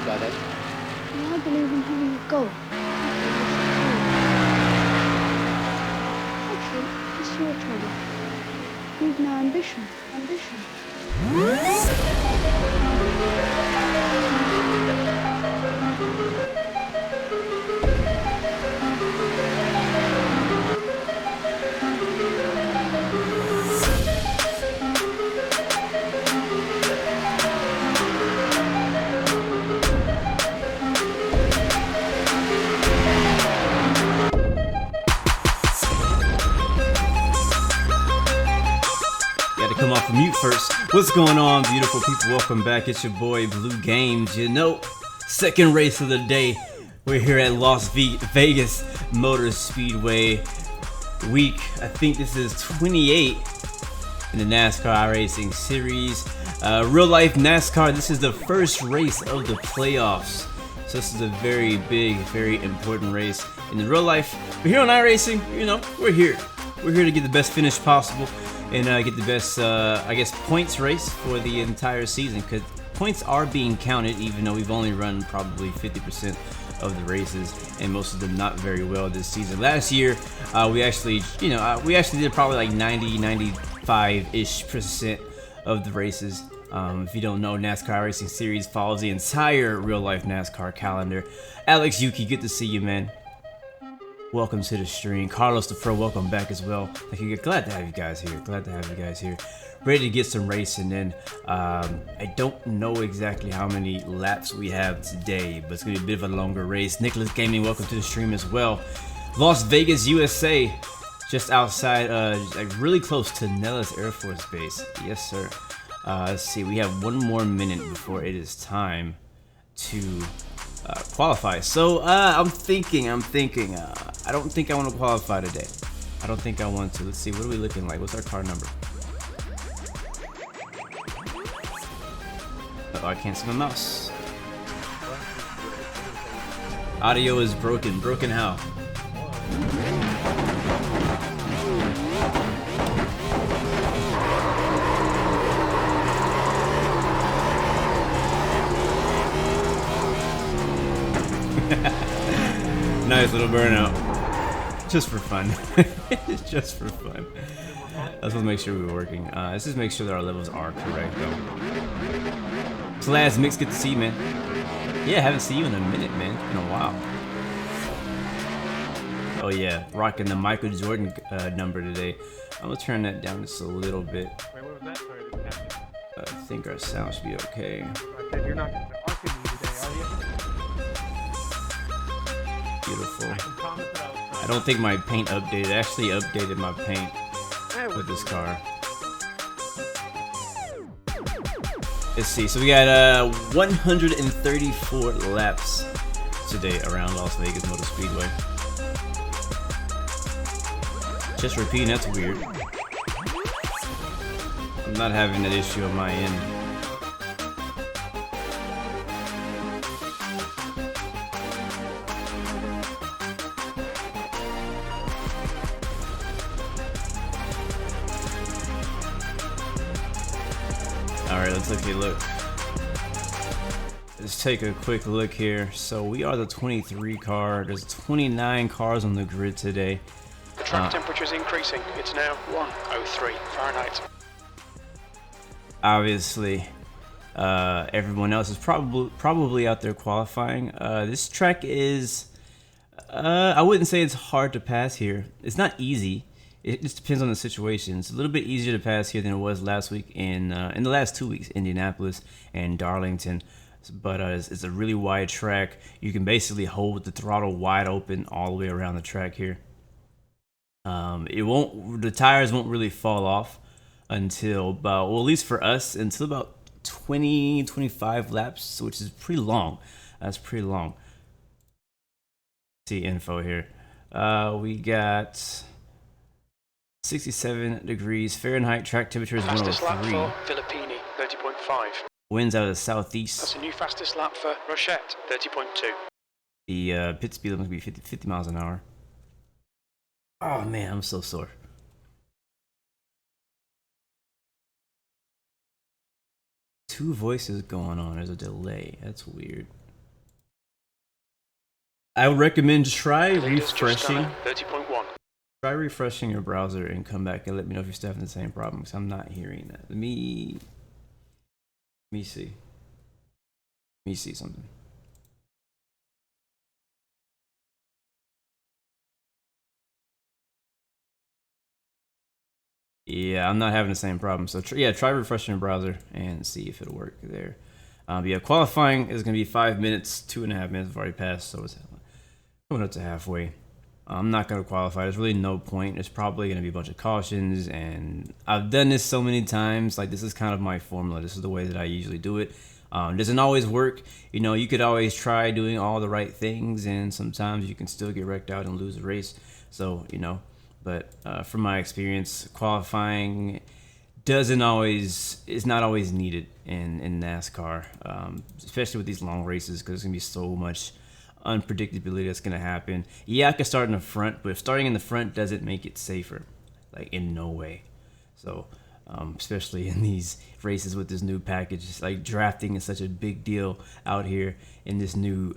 go, Dad? Well, I believe in having a goal. Actually, it's your trouble. You've no ambition. Come off of mute first. What's going on, beautiful people? Welcome back. It's your boy Blue Games. You know, second race of the day. We're here at Las Vegas Motor Speedway week. I think this is 28 in the NASCAR iRacing series. Real life NASCAR. This is the first race of the playoffs. So this is a very big, very important race in the real life. But here on iRacing, you know, we're here. We're here to get the best finish possible. And get the best, I guess, points race for the entire season, because points are being counted, even though we've only run probably 50% of the races, and most of them not very well this season. Last year, we actually did probably like 95-ish% of the races. If you don't know, NASCAR Racing Series follows the entire real-life NASCAR calendar. Alex Yuki, good to see you, man. Welcome to the stream. Carlos the Pro, welcome back as well. Thank you. Glad to have you guys here. Ready to get some racing in. I don't know exactly how many laps we have today, but it's going to be a bit of a longer race. Nicholas Gaming, welcome to the stream as well. Las Vegas, USA, just outside, like really close to Nellis Air Force Base. Yes, sir. Let's see. We have one more minute before it is time to qualify. So I'm thinking. I don't think I want to qualify today. I don't think I want to. Let's see. What are we looking like? What's our car number? Oh, I can't see my mouse. Audio is broken. Broken how? Nice little burnout. Just for fun. It's just for fun. Let's just make sure we're working. Let's just make sure that our levels are correct though. Class Mix, good to see you, man. Yeah, I haven't seen you in a minute, man. It's been a while. Oh yeah, rocking the Michael Jordan number today. I'm gonna turn that down just a little bit. Wait, what was that? Sorry, I didn't catch it. I think our sound should be okay. I said you're not going to arc me today, are you? Beautiful. I can promise that I was trying. I don't think my paint updated. I actually updated my paint with this car. Let's see. So we got 134 laps today around Las Vegas Motor Speedway. Just repeating, that's weird. I'm not having that issue on my end. Alright, let's take a look. Let's take a quick look here. So we are the 23 car. There's 29 cars on the grid today. The track temperature is increasing. It's now 103 Fahrenheit. Obviously, everyone else is probably out there qualifying. This track is, I wouldn't say it's hard to pass here. It's not easy. It just depends on the situation. It's a little bit easier to pass here than it was last week in the last 2 weeks, Indianapolis and Darlington. But it's a really wide track. You can basically hold the throttle wide open all the way around the track here. The tires won't really fall off until about, well, at least for us, until about 25 laps, which is pretty long. That's pretty long. See info here. We got 67 degrees Fahrenheit. Track temperature is 103. Fastest lap for Filippini, 30.5. Winds out of the southeast. That's a new fastest lap for Rochette, 30.2. The pit speed must be 50 miles an hour. Oh man, I'm so sore. Two voices going on. There's a delay. That's weird. I would recommend try Leaders just done refreshing. at 30.1. Try refreshing your browser and come back and let me know if you're still having the same problem, because I'm not hearing that. Let me see. Let me see something. Yeah, I'm not having the same problem. So yeah, try refreshing your browser and see if it'll work there. Yeah, qualifying is gonna be 5 minutes. 2.5 minutes have already passed, so it's coming up to halfway. I'm not gonna qualify. There's really no point. There's probably gonna be a bunch of cautions, and I've done this so many times. Like, this is kind of my formula. This is the way that I usually do it. Doesn't always work. You know, you could always try doing all the right things, and sometimes you can still get wrecked out and lose a race. So, you know, but from my experience, qualifying is not always needed in NASCAR, especially with these long races, because there's gonna be so much unpredictability that's gonna happen. Yeah, I could start in the front, but if starting in the front doesn't make it safer, like, in no way. So especially in these races with this new package, like, drafting is such a big deal out here in this new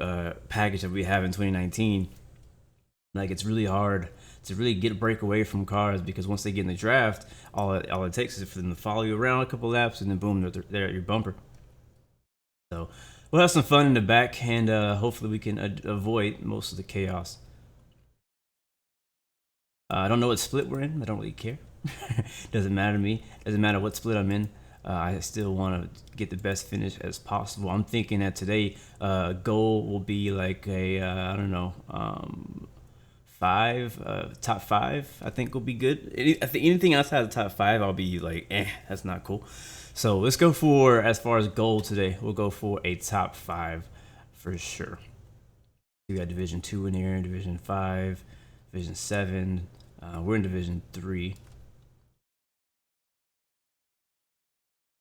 package that we have in 2019. Like, it's really hard to really get a break away from cars, because once they get in the draft, all it takes is for them to follow you around a couple laps, and then boom, they're at your bumper. So we'll have some fun in the back, and hopefully we can avoid most of the chaos. I don't know what split we're in. I don't really care. Doesn't matter to me. Doesn't matter what split I'm in. I still want to get the best finish as possible. I'm thinking that today goal will be like a I don't know, top 5. I think will be good. I think anything outside of the top 5, I'll be like, that's not cool. So let's go for, as far as goal today, we'll go for a top 5 for sure. We got Division 2 in here, Division 5, Division 7. We're in Division 3.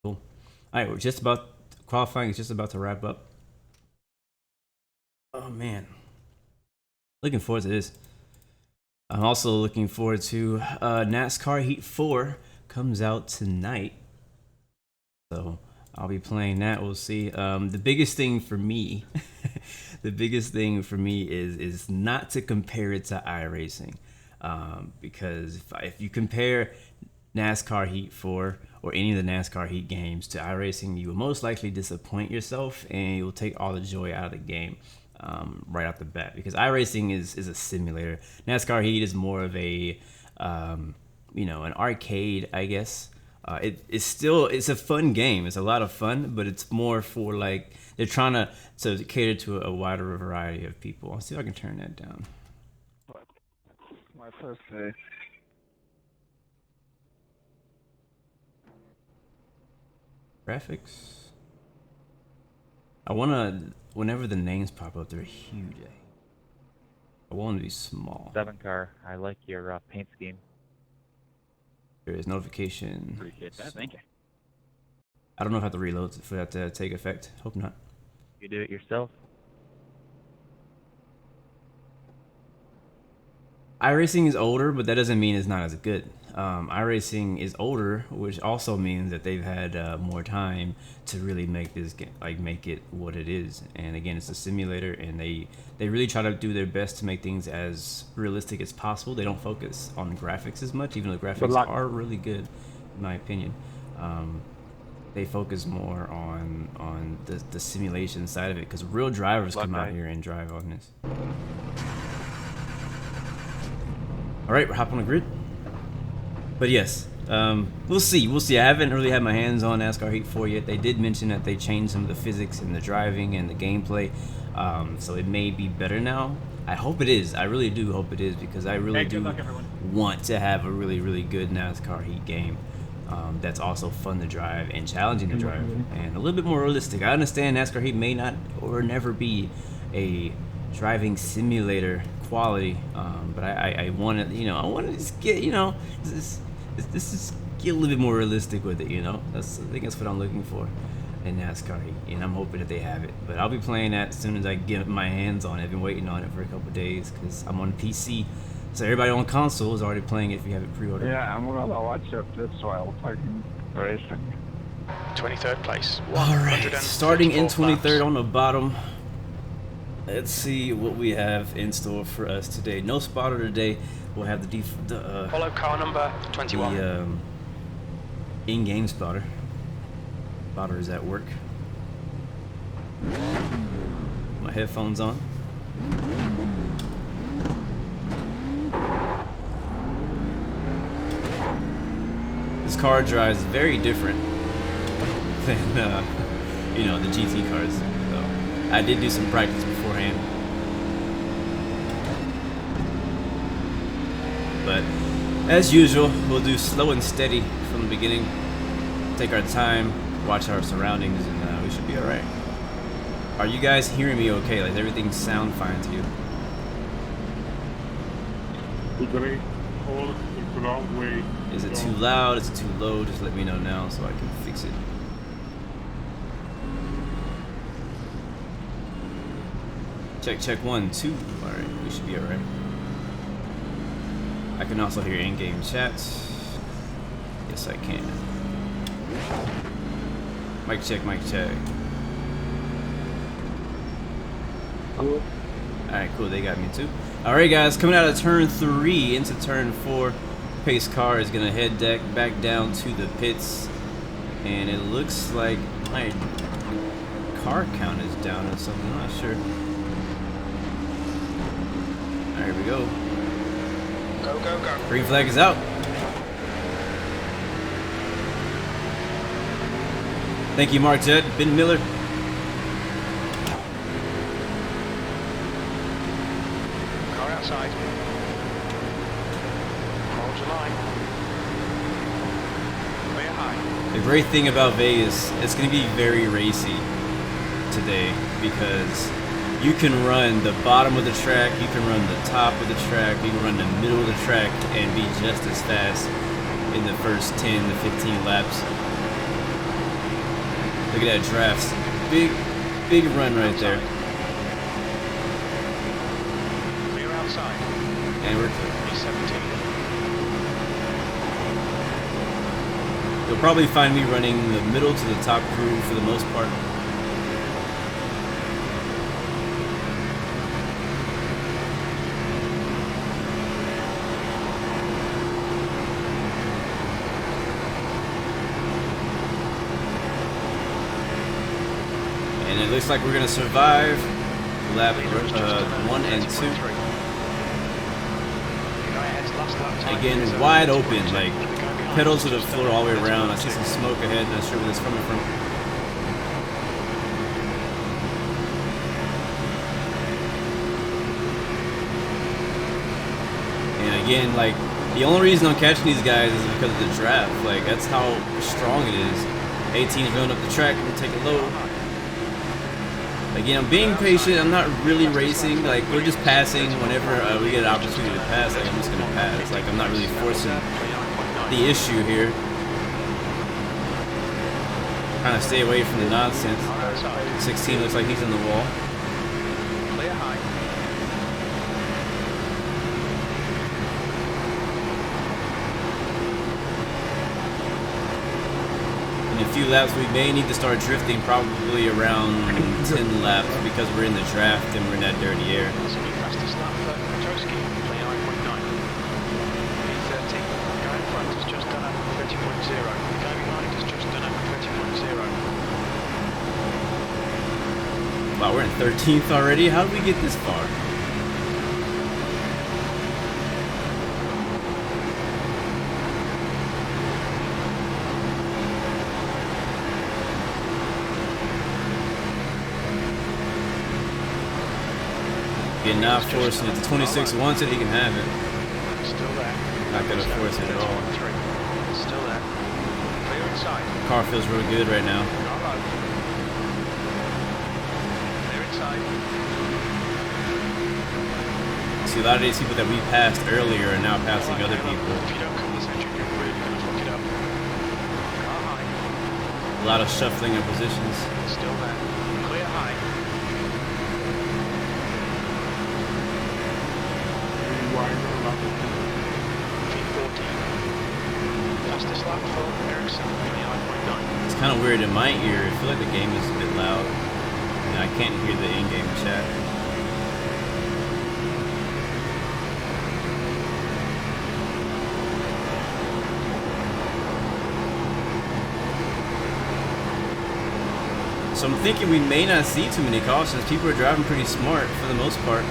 Cool. All right, we're just about qualifying. Is just about to wrap up. Oh man, looking forward to this. I'm also looking forward to NASCAR Heat 4 comes out tonight. So I'll be playing that. We'll see. The biggest thing for me, is not to compare it to iRacing, because if you compare NASCAR Heat 4 or any of the NASCAR Heat games to iRacing, you will most likely disappoint yourself, and you'll take all the joy out of the game. Right off the bat, because iRacing is a simulator. NASCAR Heat is more of a an arcade, I guess. It's a fun game. It's a lot of fun, but it's more for, like, they're trying to cater to a wider variety of people. I'll see if I can turn that down. My first day. Graphics. I wanna, whenever the names pop up, they're huge. I want them to be small. 7 car. I like your paint scheme. There is notification. Appreciate that. Thank you. I don't know if I have to reload for that to take effect. Hope not. You do it yourself. iRacing is older, but that doesn't mean it's not as good. iRacing is older, which also means that they've had more time to really make this game, like, make it what it is. And again, it's a simulator, and they really try to do their best to make things as realistic as possible. They don't focus on graphics as much, even though graphics are really good, in my opinion. They focus more on the simulation side of it, because real drivers come out here and drive on this. All right, we're hopping on the grid. But yes, we'll see. I haven't really had my hands on NASCAR Heat 4 yet. They did mention that they changed some of the physics and the driving and the gameplay, so it may be better now. I hope it is. I really do hope it is, because I really do want to have a really, really good NASCAR Heat game that's also fun to drive and challenging to drive and a little bit more realistic. I understand NASCAR Heat may not or never be a driving simulator quality, but I want to, I want to just get, this is get a little bit more realistic with it, I think that's what I'm looking for in NASCAR Heat, and I'm hoping that they have it. But I'll be playing that as soon as I get my hands on it. I've been waiting on it for a couple days because I'm on PC, so everybody on console is already playing it if you have it pre-ordered. Yeah, I'm gonna watch up this while fucking racing. 23rd place. All right, starting in 23rd on the bottom. Let's see what we have in store for us today. No spotter today. We'll have the Follow car number 21. In-game spotter. Spotter is at work. My headphones on. This car drives very different than you know, the GT cars. So I did do some practice beforehand, but as usual, we'll do slow and steady from the beginning. Take our time, watch our surroundings, and we should be all right. Are you guys hearing me okay? Like, everything sound fine to you? Great. All the wrong way. Is it too loud? Is it too low? Just let me know now so I can fix it. Check 1, 2. Alright, we should be alright. I can also hear in-game chats. Yes, I can. Mic check, mic check. Cool. Alright, cool, they got me too. Alright guys, coming out of turn 3 into turn 4. Pace car is gonna head back down to the pits. And it looks like my car count is down or something, I'm not sure. Alright, here we go. Go, go, go. Green flag is out. Thank you, Mark Jett, Ben Miller. Car outside. Hold your line. Clear high. The great thing about Vegas, it's going to be very racy today because you can run the bottom of the track, you can run the top of the track, you can run the middle of the track and be just as fast in the first 10 to 15 laps. Look at that draft. Big run right there. Clear outside. And we're B17. You'll probably find me running the middle to the top crew for the most part. And it looks like we're gonna survive lap 1 and 2. Again, wide open, like pedals to the floor all the way around. I see some smoke ahead, not sure where that's coming from. And again, like, the only reason I'm catching these guys is because of the draft. Like, that's how strong it is. 18's going up the track, I'm gonna take a load. Again, I'm being patient, I'm not really racing. Like, we're just passing whenever we get an opportunity to pass. Like, I'm just gonna pass. Like, I'm not really forcing the issue here. Trying to stay away from the nonsense. 16 looks like he's in the wall. Clear high. In a few laps, we may need to start drifting, probably around 10 laps because we're in the draft and we're in that dirty air. This will be fastest lap for Joski, 29.9. B13, going front has just done up 30.0. Going behind has just done up 30.0. Wow, we're in 13th already? How did we get this far? Again, not forcing it. The 26 wants it, he can have it. Still there. Not gonna force it at all. Still there. Clear inside. Car feels real good right now. Car low. Clear inside. See, a lot of these people that we passed earlier are now passing other people. If you don't come this engine, you're really gonna fuck it up. Car high. A lot of shuffling of positions. Still there. Clear high. V14. Fastest lap for Ericsson, 29.9. It's kind of weird in my ear. I feel like the game is a bit loud. And I can't hear the in-game chat. So I'm thinking we may not see too many cautions. People are driving pretty smart for the most part.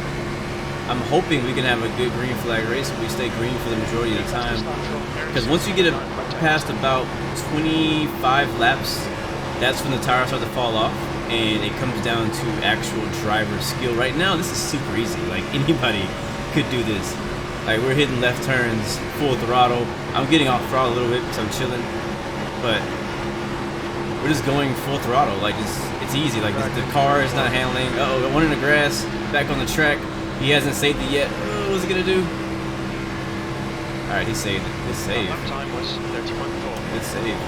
I'm hoping we can have a good green flag race and we stay green for the majority of the time. Because once you get past about 25 laps, that's when the tires start to fall off and it comes down to actual driver skill. Right now, this is super easy. Like, anybody could do this. Like, we're hitting left turns, full throttle. I'm getting off throttle a little bit because I'm chilling. But we're just going full throttle. Like, it's easy. Like, the car is not handling. Uh-oh, got one in the grass, back on the track. He hasn't saved it yet. Oh, what's he gonna do? Alright, he saved it. It's saved. Lap time was 30.4. It's saved.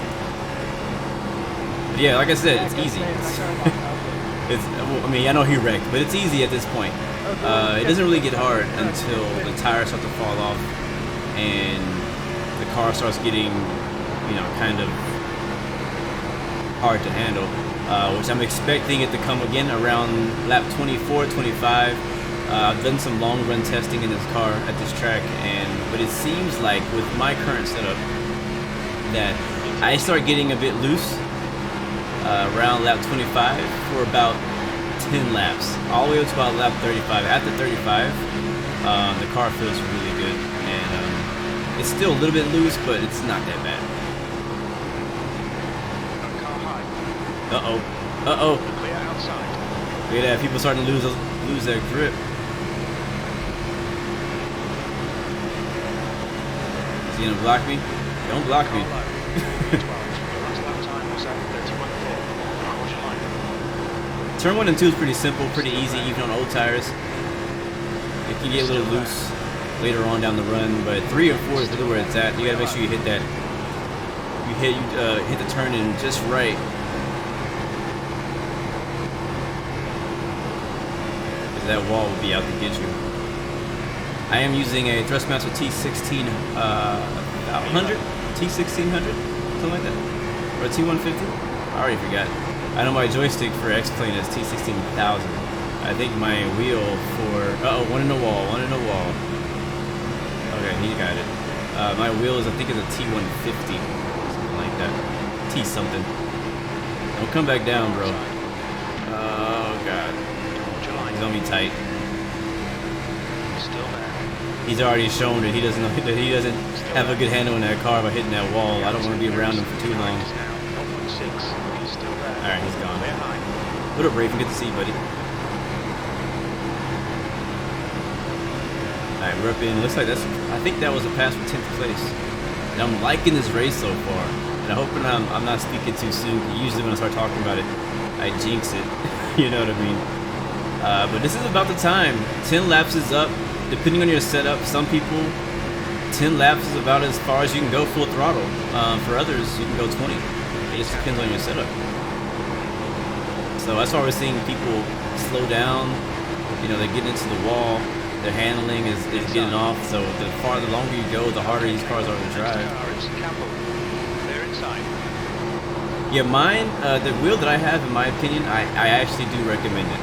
But yeah, like I said, it's easy. Well, I mean, I know he wrecked, but it's easy at this point. It doesn't really get hard until the tires start to fall off and the car starts getting, you know, kind of hard to handle. Which I'm expecting it to come again around lap 24, 25. I've done some long run testing in this car at this track, but it seems like with my current setup that I start getting a bit loose around lap 25 for about 10 laps, all the way up to about lap 35. After 35, the car feels really good, and it's still a little bit loose, but it's not that bad. Uh-oh. Uh-oh. Clear outside. Look at that, people starting to lose their grip. Is he gonna block me? Don't block me. Turn 1 and 2 is pretty simple, pretty easy, even on old tires. It can get a little loose later on down the run, but 3 and 4 is really where it's at. You gotta make sure you hit that. You hit the turn in just right. Because that wall will be out to get you. I am using a Thrustmaster T1600, T1600, something like that, or a T150. I already forgot. I know my joystick for X-Plane is T16000. I think my wheel for one in the wall, one in the wall. Okay, he got it. My wheel is, I think, is a T150, something like that. T something. Don't come back down, bro. Oh god, he's on me tight. Still there. He's already shown that he doesn't know that he doesn't have a good handle in that car by hitting that wall. I don't want to be around him for too long. Alright, he's gone. What up, Raven? Good to see you, buddy. Alright, we're up in. Looks like that's. I think that was a pass for 10th place. And I'm liking this race so far. And I'm hoping I'm not speaking too soon. Usually when I start talking about it, I jinx it. You know what I mean? But this is about the time. 10 laps is up. Depending on your setup, some people, 10 laps is about as far as you can go full throttle. For others, you can go 20. It just depends on your setup. So that's why we're seeing people slow down. You know, they're getting into the wall. Their handling is getting off. So the longer you go, the harder these cars are to drive. They're inside. Yeah, mine, the wheel that I have, in my opinion, I actually do recommend it.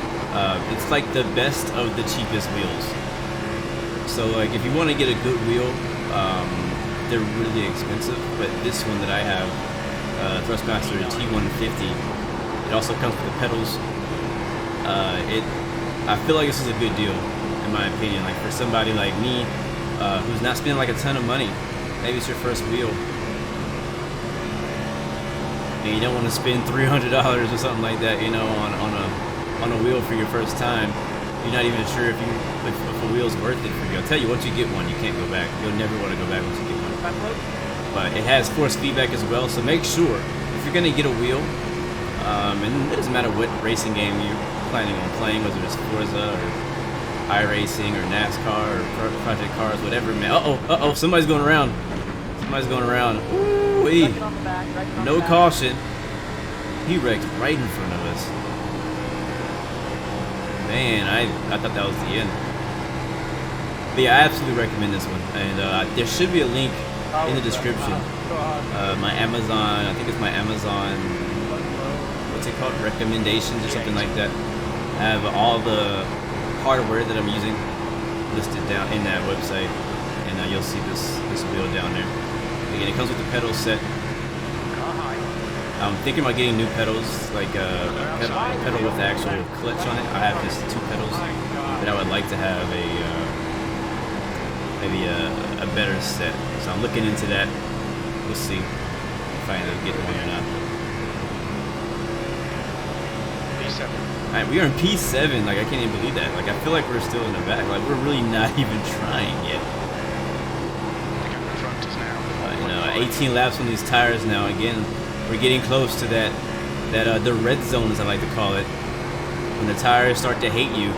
It's like the best of the cheapest wheels. So like if you want to get a good wheel, they're really expensive, but this one that I have, Thrustmaster T150, it also comes with the pedals. I feel like this is a good deal, in my opinion. Like for somebody like me, who's not spending like a ton of money, maybe it's your first wheel, and you don't want to spend $300 or something like that, you know, on a wheel for your first time. You're not even sure if a wheel's worth it for you. I'll tell you, once you get one, you can't go back. You'll never want to go back once you get one. But it has force feedback as well, so make sure if you're gonna get a wheel, and it doesn't matter what racing game you're planning on playing, whether it's Forza or iRacing or NASCAR or Project Cars, whatever, man. Uh-oh, somebody's going around. Somebody's going around. Ooh-wee. No caution. He wrecked right in front of us. Man, I thought that was the end. But yeah, I absolutely recommend this one. And there should be a link in the description. My Amazon, I think it's my Amazon, what's it called? Recommendations or something like that. I have all the hardware that I'm using listed down in that website. And you'll see this wheel down there. Again, it comes with the pedal set. I'm thinking about getting new pedals, like a pedal with the actual clutch on it. I have just 2 pedals, but I would like to have maybe a better set. So I'm looking into that. We'll see if I end up getting one or not. P7. Alright, we are in P7. Like, I can't even believe that. Like, I feel like we're still in the back. Like, we're really not even trying yet. You know, 18 laps on these tires now. Again, we're getting close to that the red zone, as I like to call it, when the tires start to hate you.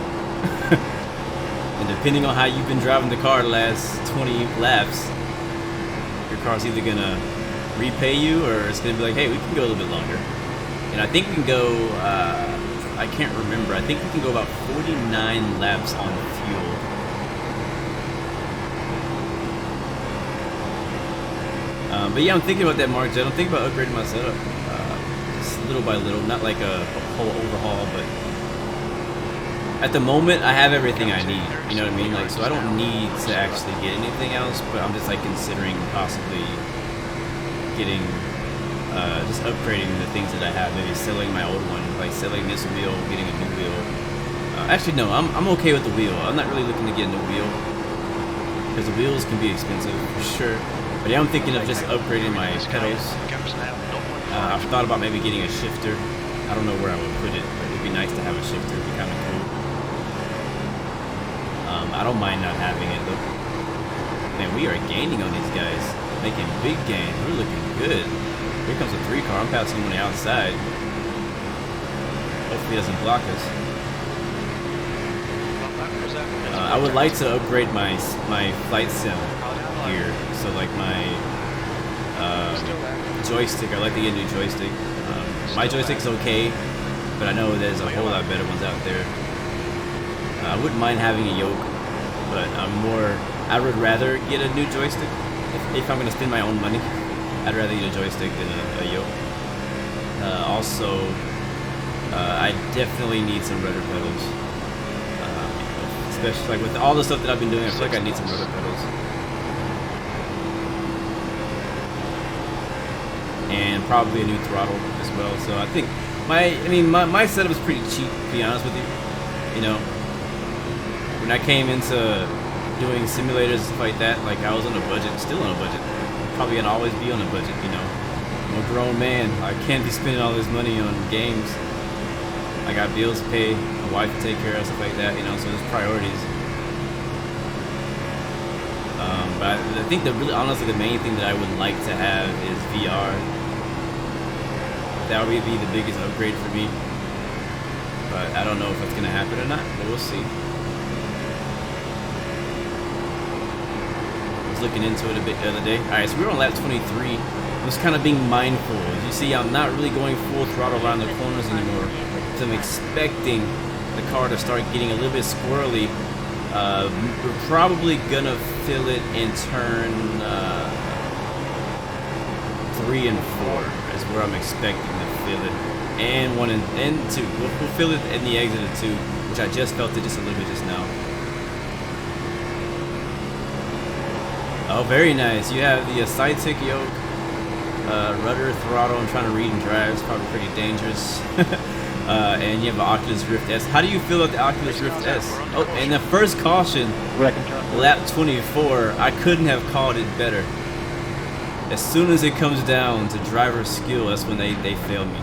And depending on how you've been driving the car the last 20 laps, your car's either gonna repay you or it's gonna be like, hey, we can go a little bit longer. And I think we can go, I can't remember, I think we can go about 49 laps on fuel. But yeah, I'm thinking about that, Mark. I don't think about upgrading my setup, just little by little, not like a whole overhaul, but at the moment I have everything I need. You know what I mean? Like, so I don't need to actually get anything else, but I'm just like considering possibly getting, just upgrading the things that I have. Maybe selling my old one, like selling this wheel, getting a new wheel. Actually, no, I'm okay with the wheel. I'm not really looking to get a new wheel because the wheels can be expensive for sure. But yeah, I'm thinking of just upgrading my pedals. I've thought about maybe getting a shifter. I don't know where I would put it, but it'd be nice to have a shifter. It'd be kind of cool. I don't mind not having it though. Man, we are gaining on these guys, making big gains. We're looking good. Here comes a 3 car. I'm passing him on the outside. Hopefully, he doesn't block us. I would like to upgrade my flight sim gear. So like my joystick, I'd like to get a new joystick. My joystick's okay, but I know there's a whole lot better ones out there. I wouldn't mind having a yoke, but I would rather get a new joystick. If I'm gonna spend my own money, I'd rather get a joystick than a yoke. Also, I definitely need some rudder pedals. Especially like with all the stuff that I've been doing, I feel like I need some rudder pedals. And probably a new throttle as well. So I think my setup is pretty cheap, to be honest with you. You know, when I came into doing simulators and stuff like that, like I was on a budget, still on a budget. Probably gonna always be on a budget, you know. I'm a grown man. I can't be spending all this money on games. I got bills to pay, a wife to take care of, stuff like that, you know, so there's priorities. But I think that really, honestly, the main thing that I would like to have is VR. That would be the biggest upgrade for me. But I don't know if that's going to happen or not, but we'll see. I was looking into it a bit the other day. Alright, so we were on lap 23. I was kind of being mindful. As you see, I'm not really going full throttle around the corners anymore. So I'm expecting the car to start getting a little bit squirrely. We're probably gonna fill it in turn 3 and 4 is where I'm expecting to fill it, and 1 and 2. We'll fill it in the exit of 2, which I just felt it just a little bit just now. Oh, very nice. You have the side tick yoke, rudder, throttle. I'm trying to read and drive. It's probably pretty dangerous. And you have an Oculus Rift S. How do you feel about the Oculus Rift S? Oh, and the first caution, lap 24, I couldn't have called it better. As soon as it comes down to driver skill, that's when they failed me.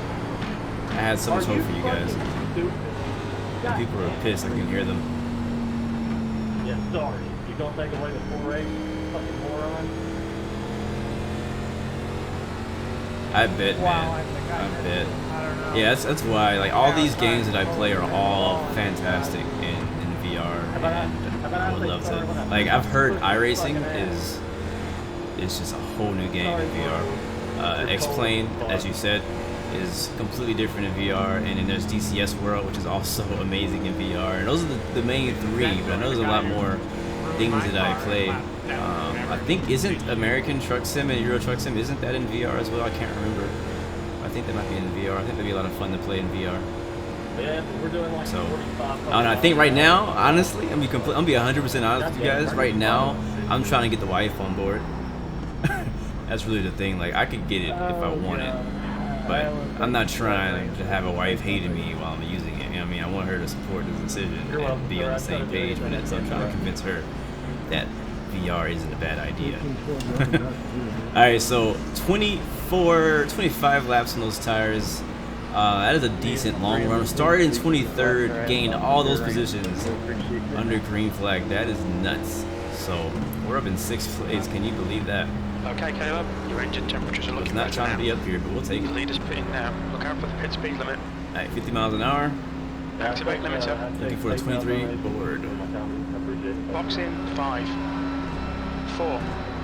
I had so much hope for you guys. And people are pissed, I can hear them. Yeah, sorry. You gonna take away the 4A, fucking moron? I bet, man. I bet. Yeah, that's why. Like all these games that I play are all fantastic in VR, and I would love to. Like I've heard iRacing is just a whole new game in VR. X-Plane, as you said, is completely different in VR, and then there's DCS World, which is also amazing in VR. And those are the main 3, but I know there's a lot more things that I play. I think isn't American Truck Sim and Euro Truck Sim, isn't that in VR as well? I can't remember. I think that might be in VR. I think that'd be a lot of fun to play in VR. Yeah, we're doing like so, I don't know. I think right now, honestly, I'm gonna be 100% honest with you guys. Right now, I'm trying to get the wife on board. That's really the thing. Like, I could get it if I wanted. But I'm not trying to have a wife hating me while I'm using it. You know what I mean? I want her to support the decision and be on the same page, but I'm trying to convince her that VR isn't a bad idea. Alright, so 25 laps on those tires. That is a decent long run. Started in 23rd, gained all those positions under green flag. That is nuts. So we're up in 6th place. Can you believe that? Okay, Caleb, your engine temperatures are It's looking not better trying now. to be up here, but we'll take The it. leader's pitting now. Look out for the pit speed limit. Alright, 50 miles an hour. Activate limiter. Looking for a 23 board. Box in 5, 4,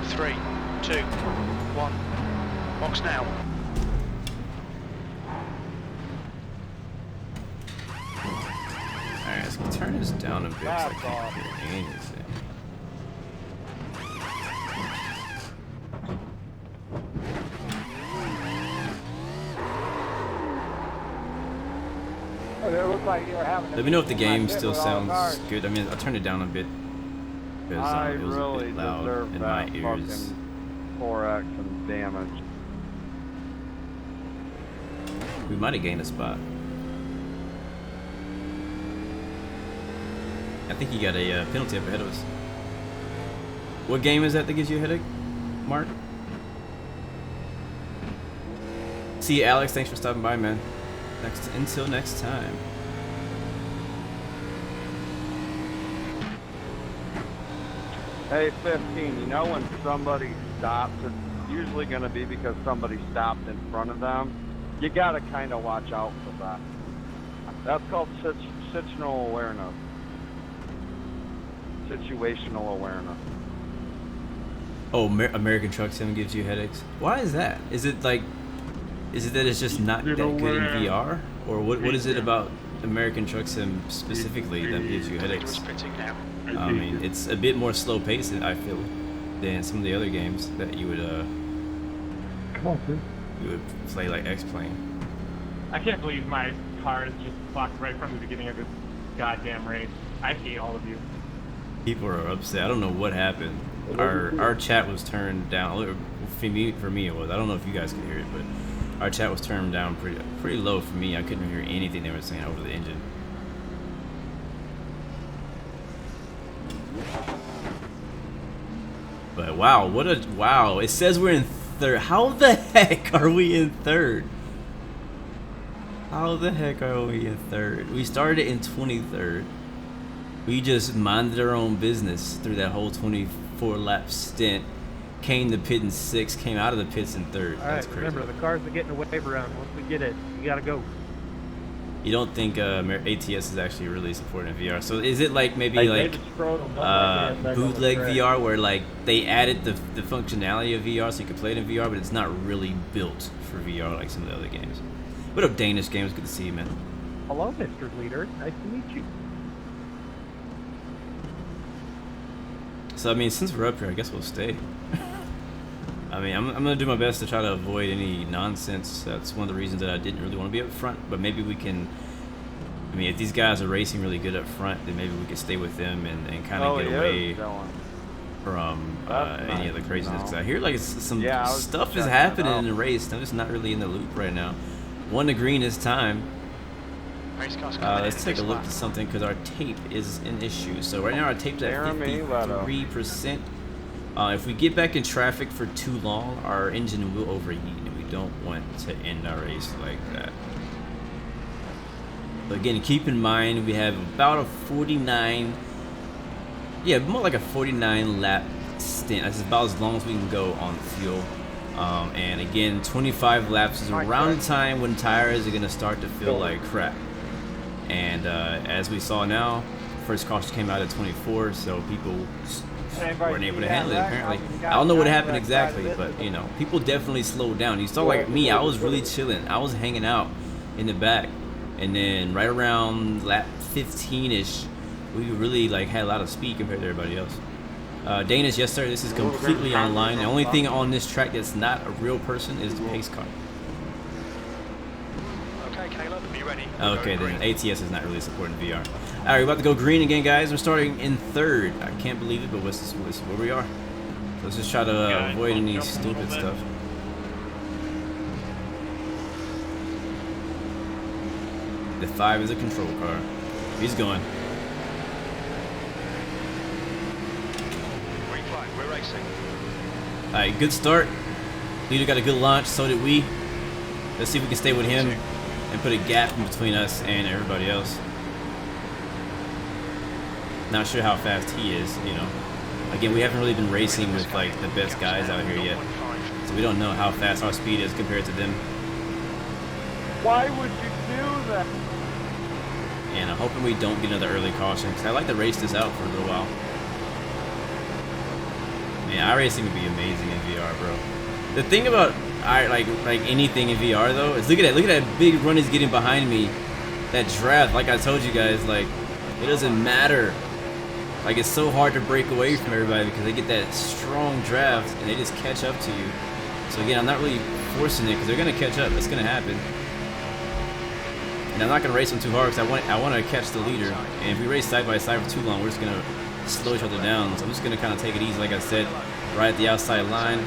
3, 2, 1. Box now. Alright, let's turn this down a bit so I can't hear anything. Let me know if the game still sounds good. I mean, I'll turn it down a bit because I it was a really bit loud deserve in my that ears. fucking 4x and damage. We might have gained a spot. I think you got a penalty up ahead of us. What game is that gives you a headache, Mark? See you, Alex. Thanks for stopping by, man. Until next time. Hey, 15, you know when somebody stops, it's usually going to be because somebody stopped in front of them. You got to kind of watch out for that. That's called situational awareness. Situational awareness. Oh, American Truck Sim gives you headaches. Why is that? Is it that it's just not that good in VR, or what is it about American Truck Sim specifically that gives you headaches? Pitting now. I mean, it's a bit more slow paced, I feel, than some of the other games that you would play like X-Plane. I can't believe my car is just blocked right from the beginning of this goddamn race. I hate all of you. People are upset. I don't know what happened. Our chat was turned down. For me it was. I don't know if you guys could hear it, but our chat was turned down pretty low for me. I couldn't hear anything they were saying over the engine. But wow, wow! It says we're in third. How the heck are we in third? How the heck are we in third? We started in 23rd. We just minded our own business through that whole 24-lap stint. Came to pit in 6th, came out of the pits in 3rd. That's crazy. Remember, the cars are getting a wave around. Once we get it, you gotta go. You don't think ATS is actually really supporting VR? So is it like maybe like bootleg VR, where like they added the functionality of VR so you can play it in VR, but it's not really built for VR like some of the other games? What up, Danish Games? Good to see you, man. Hello, Mr. Leader. Nice to meet you. So I mean, since we're up here, I guess we'll stay. I mean, I'm gonna do my best to try to avoid any nonsense. That's one of the reasons that I didn't really want to be up front. But maybe we can. I mean, if these guys are racing really good up front, then maybe we could stay with them and kind of get away from any of the craziness. Because I hear like some stuff is happening in the race. I'm just not really in the loop right now. One to green this time. Let's take a look at something because our tape is an issue. So right now our tape's at 53%. If we get back in traffic for too long, our engine will overheat, and we don't want to end our race like that. But again, keep in mind we have about a 49, more like a 49 lap stint. That's about as long as we can go on fuel. And again, 25 laps is around the time when tires are going to start to feel like crap. And as we saw now, first caution came out at 24, so people weren't able to handle it apparently. I don't know what happened exactly, but you know, people definitely slowed down. You saw like me, I was really chilling. I was hanging out in the back, and then right around lap 15ish, we really like had a lot of speed compared to everybody else. Danish, yes sir, this is completely online. The only thing on this track that's not a real person is the pace car. Okay, Caleb, be ready. Okay, then ATS is not really supporting VR. Alright, we're about to go green again, guys. We're starting in 3rd. I can't believe it, but this is where we are. So let's just try to avoid any stupid stuff. The 5 is a control car. He's going. Green flag, we're racing. Alright, good start. Leader got a good launch, so did we. Let's see if we can stay with him and put a gap in between us and everybody else. Not sure how fast he is, you know. Again, we haven't really been racing with like the best guys out here yet. So we don't know how fast our speed is compared to them. Why would you do that? And I'm hoping we don't get another early caution, because I'd like to race this out for a little while. Man, iRacing would be amazing in VR, bro. The thing about like anything in VR though is look at that big run he's getting behind me. That draft, like I told you guys, like it doesn't matter. Like it's so hard to break away from everybody because they get that strong draft and they just catch up to you. So again, I'm not really forcing it because they're gonna catch up. That's gonna happen. And I'm not gonna race them too hard because I want to catch the leader. And if we race side by side for too long, we're just gonna slow each other down. So I'm just gonna kind of take it easy, like I said, right at the outside line.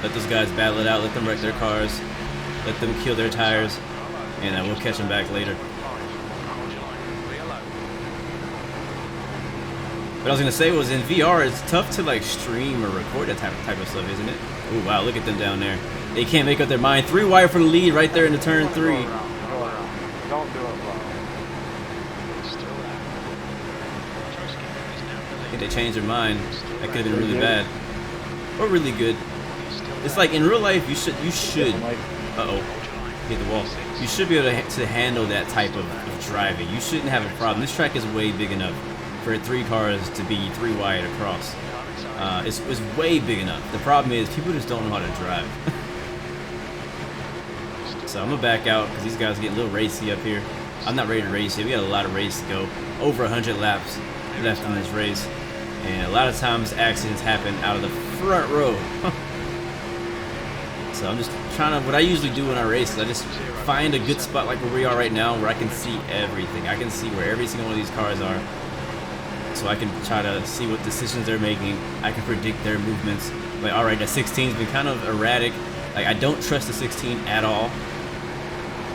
Let those guys battle it out. Let them wreck their cars. Let them kill their tires, and we'll catch them back later. What I was gonna say was in VR, it's tough to like stream or record that type of stuff, isn't it? Oh wow, look at them down there. They can't make up their mind. 3 wide for the lead right there in the turn 3. Go around. Don't do it, bro. I think they changed their mind. That could have been really bad, or really good. It's like in real life, you should. Hit the wall. You should be able to handle that type of driving. You shouldn't have a problem. This track is way big enough for 3 cars to be 3 wide across. It's way big enough. The problem is people just don't know how to drive. So I'm gonna back out because these guys are getting a little racy up here. I'm not ready to race yet. We got a lot of race to go. Over 100 laps left in this race, and a lot of times accidents happen out of the front row. So I'm just trying to, what I usually do when I race is I just find a good spot like where we are right now where I can see everything. I can see where every single one of these cars are. So I can try to see what decisions they're making. I can predict their movements. Like, alright, the 16's been kind of erratic. Like, I don't trust the 16 at all.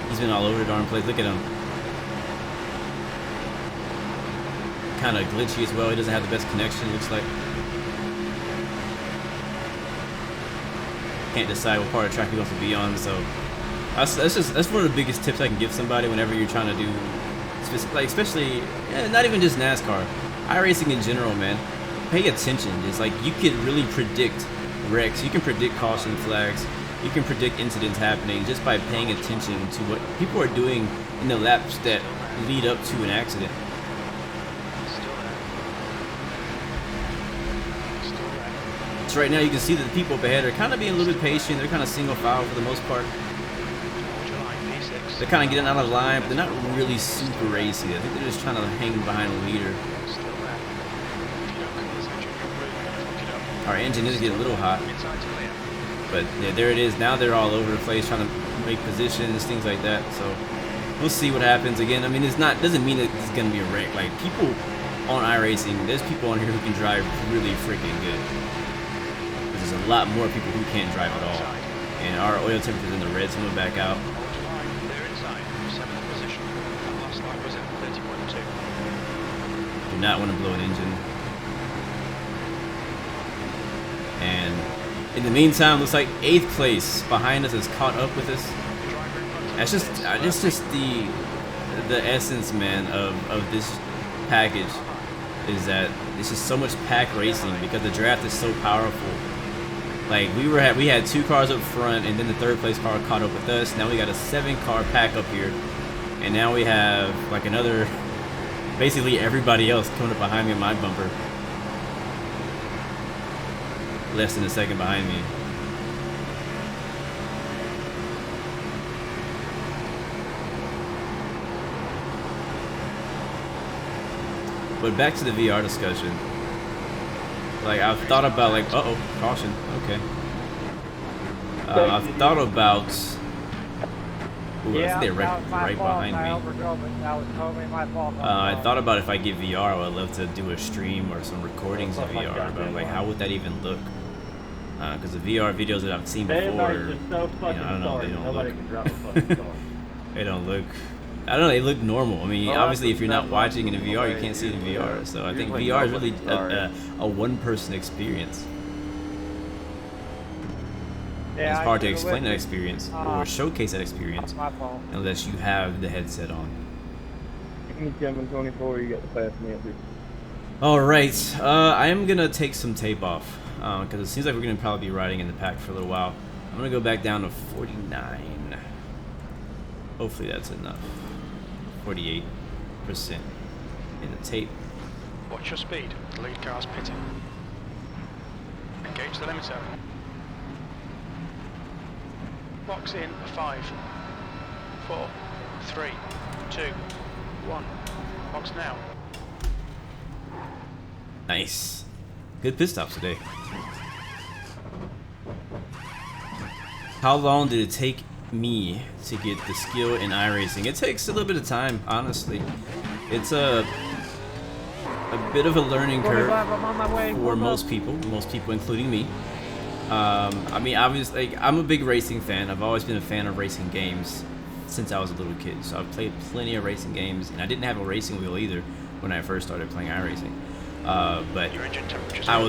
He's been all over the darn place. Look at him. Kind of glitchy as well. He doesn't have the best connection, looks like. Can't decide what part of the track he wants to be on, so that's one of the biggest tips I can give somebody whenever you're trying to do, like especially not even just NASCAR, iRacing in general, man. Pay attention. It's like you can really predict wrecks, you can predict caution flags, you can predict incidents happening just by paying attention to what people are doing in the laps that lead up to an accident. So right now you can see that the people up ahead are kind of being a little bit patient. They're kind of single file for the most part. They're kind of getting out of line, but they're not really super racy. I think they're just trying to hang behind the leader. Our engine is getting a little hot. But yeah, there it is. Now they're all over the place trying to make positions, things like that. So we'll see what happens. Again, I mean, doesn't mean that it's going to be a wreck. Like, people on iRacing, there's people on here who can drive really freaking good. There's a lot more people who can't drive at all. And our oil temperature is in the red, so I'm going to back out. Do not want to blow an engine. And in the meantime, looks like 8th place behind us has caught up with us. That's just the essence, man, of this package, is that it's just so much pack racing because the draft is so powerful. Like we had 2 cars up front, and then the 3rd place car caught up with us. Now we got a 7-car pack up here, and now we have like another, basically everybody else coming up behind me in my bumper. Less than a second behind me. But back to the VR discussion. Like, I've thought about, like, uh-oh, caution, okay. I've thought about... Ooh, I think they wrecked right behind me. I thought about if I get VR, I would love to do a stream or some recordings of VR, but I'm like, how would that even look? because the VR videos that I've seen before, Everybody's just so fucking I don't know, sorry. they don't Nobody look, can drive a fucking car. they don't look, I don't know, they look normal. I mean, Oh, obviously that's if you're not what watching in the that VR, you way can't see it in usually VR. is. So I think Usually VR is really nobody's a one-person experience. Yeah, It's I hard to should've explain went that to- experience or showcase that experience My fault. unless you have the headset on. Give me 724, you got to pass me up here. Alright, I am gonna take some tape off because it seems like we're gonna probably be riding in the pack for a little while. I'm gonna go back down to 49. Hopefully that's enough. 48% in the tape. Watch your speed. The lead car's pitting. Engage the limiter. Box in 5, 4, 3, 2, 1. Box now. Nice. Good pit stops today. How long did it take me to get the skill in iRacing? It takes a little bit of time, honestly. It's a bit of a learning curve I'm on my way. for most people including me. I mean, obviously, like, I'm a big racing fan. I've always been a fan of racing games since I was a little kid. So I've played plenty of racing games, and I didn't have a racing wheel either when I first started playing iRacing. But Your engine temperature's I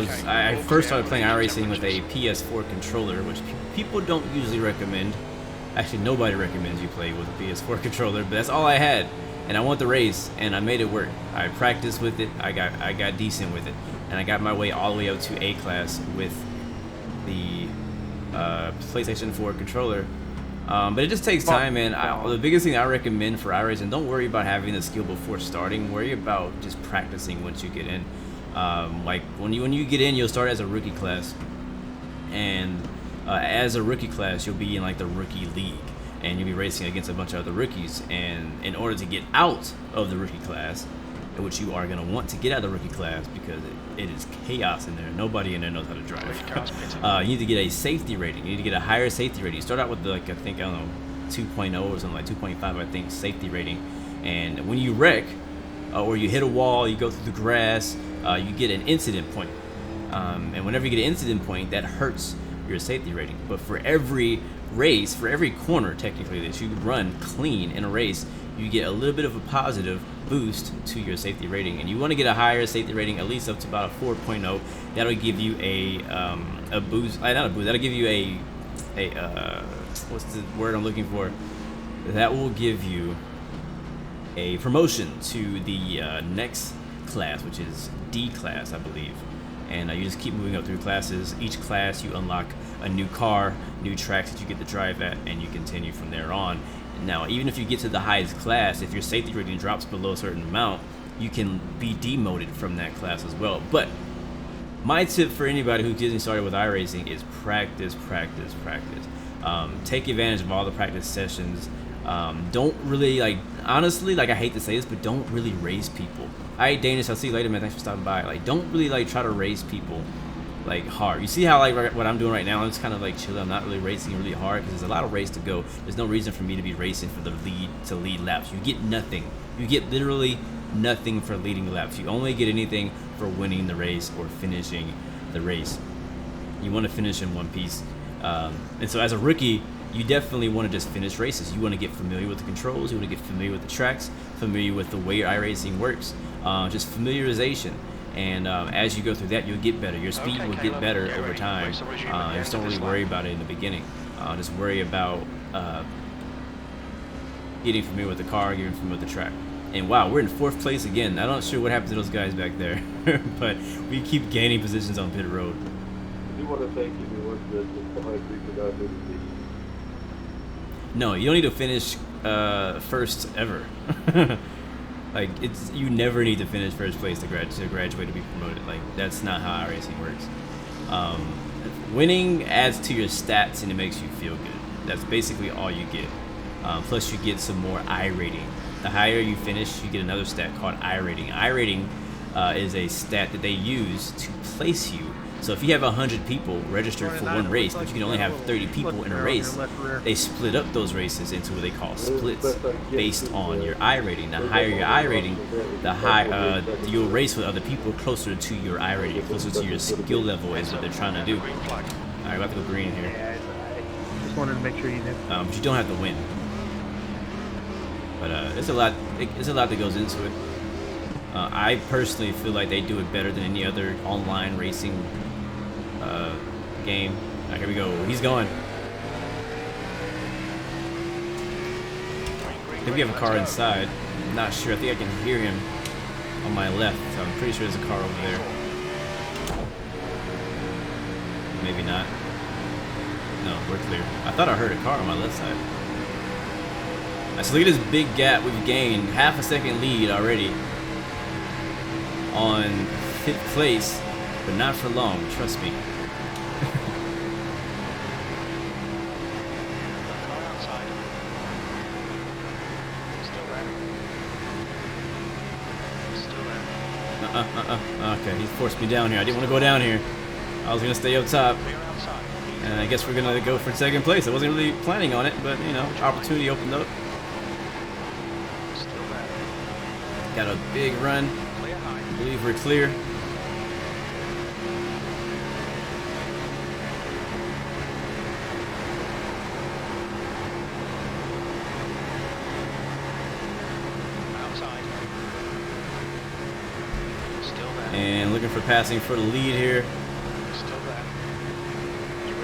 okay. first started playing Engine iRacing with a temperatures. PS4 controller, which people don't usually recommend. Actually, nobody recommends you play with a PS4 controller, but that's all I had. And I won the race, and I made it work. I practiced with it. I got decent with it, and I got my way all the way up to A class with the PlayStation 4 controller. But it just takes time, man. The biggest thing I recommend for iRacing, don't worry about having the skill before starting. Worry about just practicing once you get in. Like when you get in, you'll start as a rookie class, and as a rookie class, you'll be in like the rookie league, and you'll be racing against a bunch of other rookies. And in order to get out of the rookie class, which you are gonna want to get out of the rookie class because it is chaos in there. Nobody in there knows how to drive. You need to get a safety rating. You need to get a higher safety rating. You start out with like I don't know, 2.0 or something like 2.5, I think, safety rating. And when you wreck or you hit a wall, you go through the grass, you get an incident point. And whenever you get an incident point, that hurts your safety rating. But for every race, for every corner technically that you run clean in a race, you get a little bit of a positive boost to your safety rating. And you want to get a higher safety rating, at least up to about a 4.0. That'll give you a boost, not a boost, that'll give you a what's the word I'm looking for? That will give you a promotion to the next class, which is D class, I believe. And you just keep moving up through classes. Each class you unlock a new car, new tracks that you get to drive at, and you continue from there on. Now, even if you get to the highest class, if your safety rating drops below a certain amount, you can be demoted from that class as well. But my tip for anybody who's getting started with iRacing is practice, practice, practice. Take advantage of all the practice sessions. Don't really, like, honestly, like, I hate to say this, but don't really race people. Alright, Danish, I'll see you later, man. Thanks for stopping by. Like, don't really, like, try to race people, like, hard. You see how, like, what I'm doing right now? I'm just kind of, like, chilling. I'm not really racing really hard because there's a lot of race to go. There's no reason for me to be racing for the lead laps. You get nothing. You get literally nothing for leading laps. You only get anything for winning the race or finishing the race. You want to finish in one piece. And so as a rookie, you definitely want to just finish races. You want to get familiar with the controls. You want to get familiar with the tracks, familiar with the way iRacing works. Just familiarization. And as you go through that, you'll get better. Your speed will get better over time. Just don't really worry about it in the beginning. Just worry about getting familiar with the car, getting familiar with the track. And wow, we're in 4th place again. I'm not sure what happened to those guys back there, but we keep gaining positions on pit road. I do want to thank you for what the behind people got to do. No, you don't need to finish first ever. Like, you never need to finish first place to graduate to be promoted. Like, that's not how iRacing works. Winning adds to your stats and it makes you feel good. That's basically all you get. Plus you get some more I rating. The higher you finish, you get another stat called I rating. I rating is a stat that they use to place you. So if you have 100 people registered for one race, but you can only have 30 people in a race, they split up those races into what they call splits based on your I rating. The higher your I rating, the higher you'll race with other people closer to your I rating, closer to your skill level is what they're trying to do. Alright, about to go green here. Yeah, I just wanted to make sure you knew. But you don't have to win. But there's a lot. There's a lot that goes into it. I personally feel like they do it better than any other online racing game. Alright, here we go. He's going. I think we have a car inside. I'm not sure. I think I can hear him on my left. So I'm pretty sure there's a car over there. Maybe not. No, we're clear. I thought I heard a car on my left side. Alright, so look at this big gap we've gained. Half a second lead already on 5th place, but not for long, trust me. Okay, he forced me down here. I didn't want to go down here. I was gonna stay up top. And I guess we're gonna go for 2nd place. I wasn't really planning on it, but you know, opportunity opened up. Got a big run. I believe we're clear. And looking for passing for the lead here.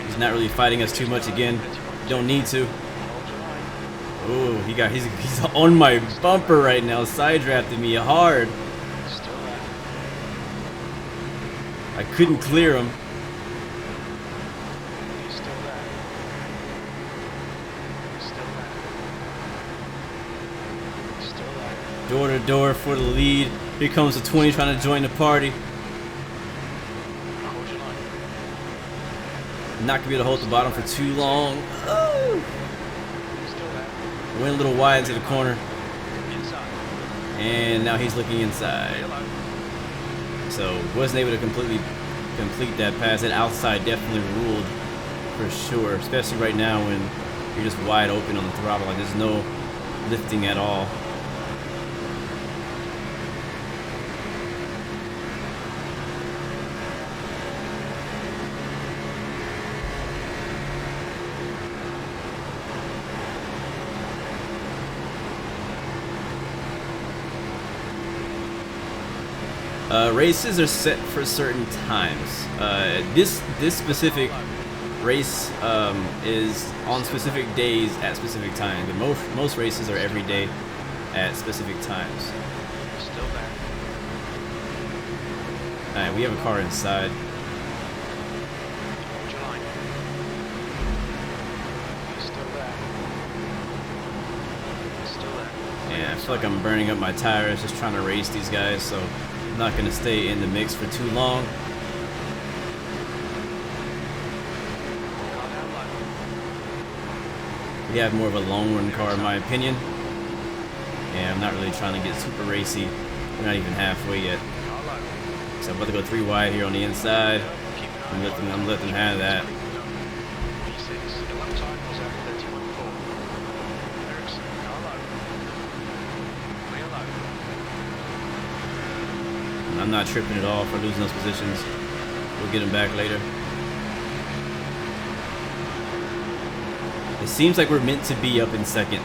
He's not really fighting us too much again. Don't need to. Oh, he's on my bumper right now, side drafting me hard. I couldn't clear him. Door to door for the lead. Here comes the 20 trying to join the party. Not gonna be able to hold the bottom for too long. Oh. Went a little wide into the corner. And now he's looking inside. So wasn't able to complete that pass. That outside definitely ruled for sure. Especially right now when you're just wide open on the throttle. Like there's no lifting at all. Races are set for certain times. This specific race is on specific days at specific times, but most races are every day at specific times. Alright, we have a car inside. Yeah, I feel like I'm burning up my tires just trying to race these guys, so I'm not going to stay in the mix for too long. We have more of a long run car in my opinion. And I'm not really trying to get super racy. We're not even halfway yet. So I'm about to go 3 wide here on the inside. I'm letting them have that. I'm not tripping at all for losing those positions. We'll get them back later. It seems like we're meant to be up in second.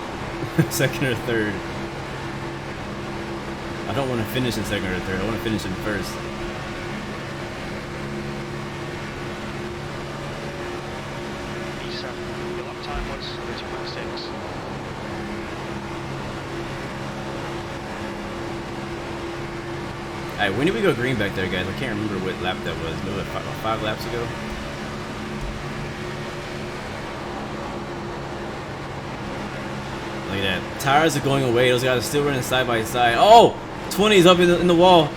Second or third. I don't want to finish in second or third. I want to finish in first. Your lap time was 30.6. Alright, when did we go green back there, guys? I can't remember what lap that was. Maybe like 5 laps ago? Look at that. Tires are going away. Those guys are still running side by side. Oh! 20's up in the wall.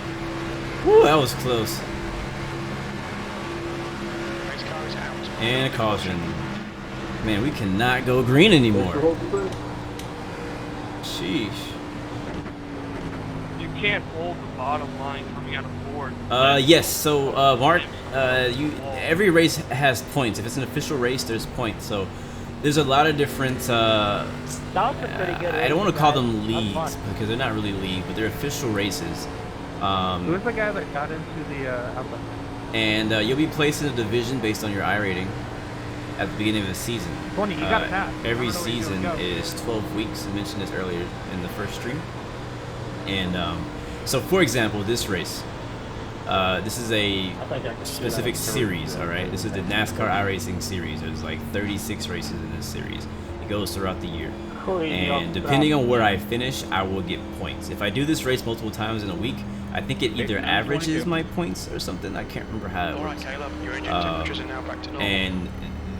Woo, that was close. And a caution. Man, we cannot go green anymore. Sheesh. Can't hold the bottom line coming out of board. Yes. So, Mark, every race has points. If it's an official race, there's points. So, there's a lot of different. I don't want to call them leagues because they're not really leagues, but they're official races. Who was the guy that got into the outlet? And you'll be placed in a division based on your iRating. at the beginning of the season. 20, you got it now. Every season is 12 weeks. I mentioned this earlier in the first stream. And so, for example, this race. This is a specific series, all right? This is the NASCAR iRacing series. There's like 36 races in this series. It goes throughout the year. And depending on where I finish, I will get points. If I do this race multiple times in a week, I think it either averages my points or something. I can't remember how it works. And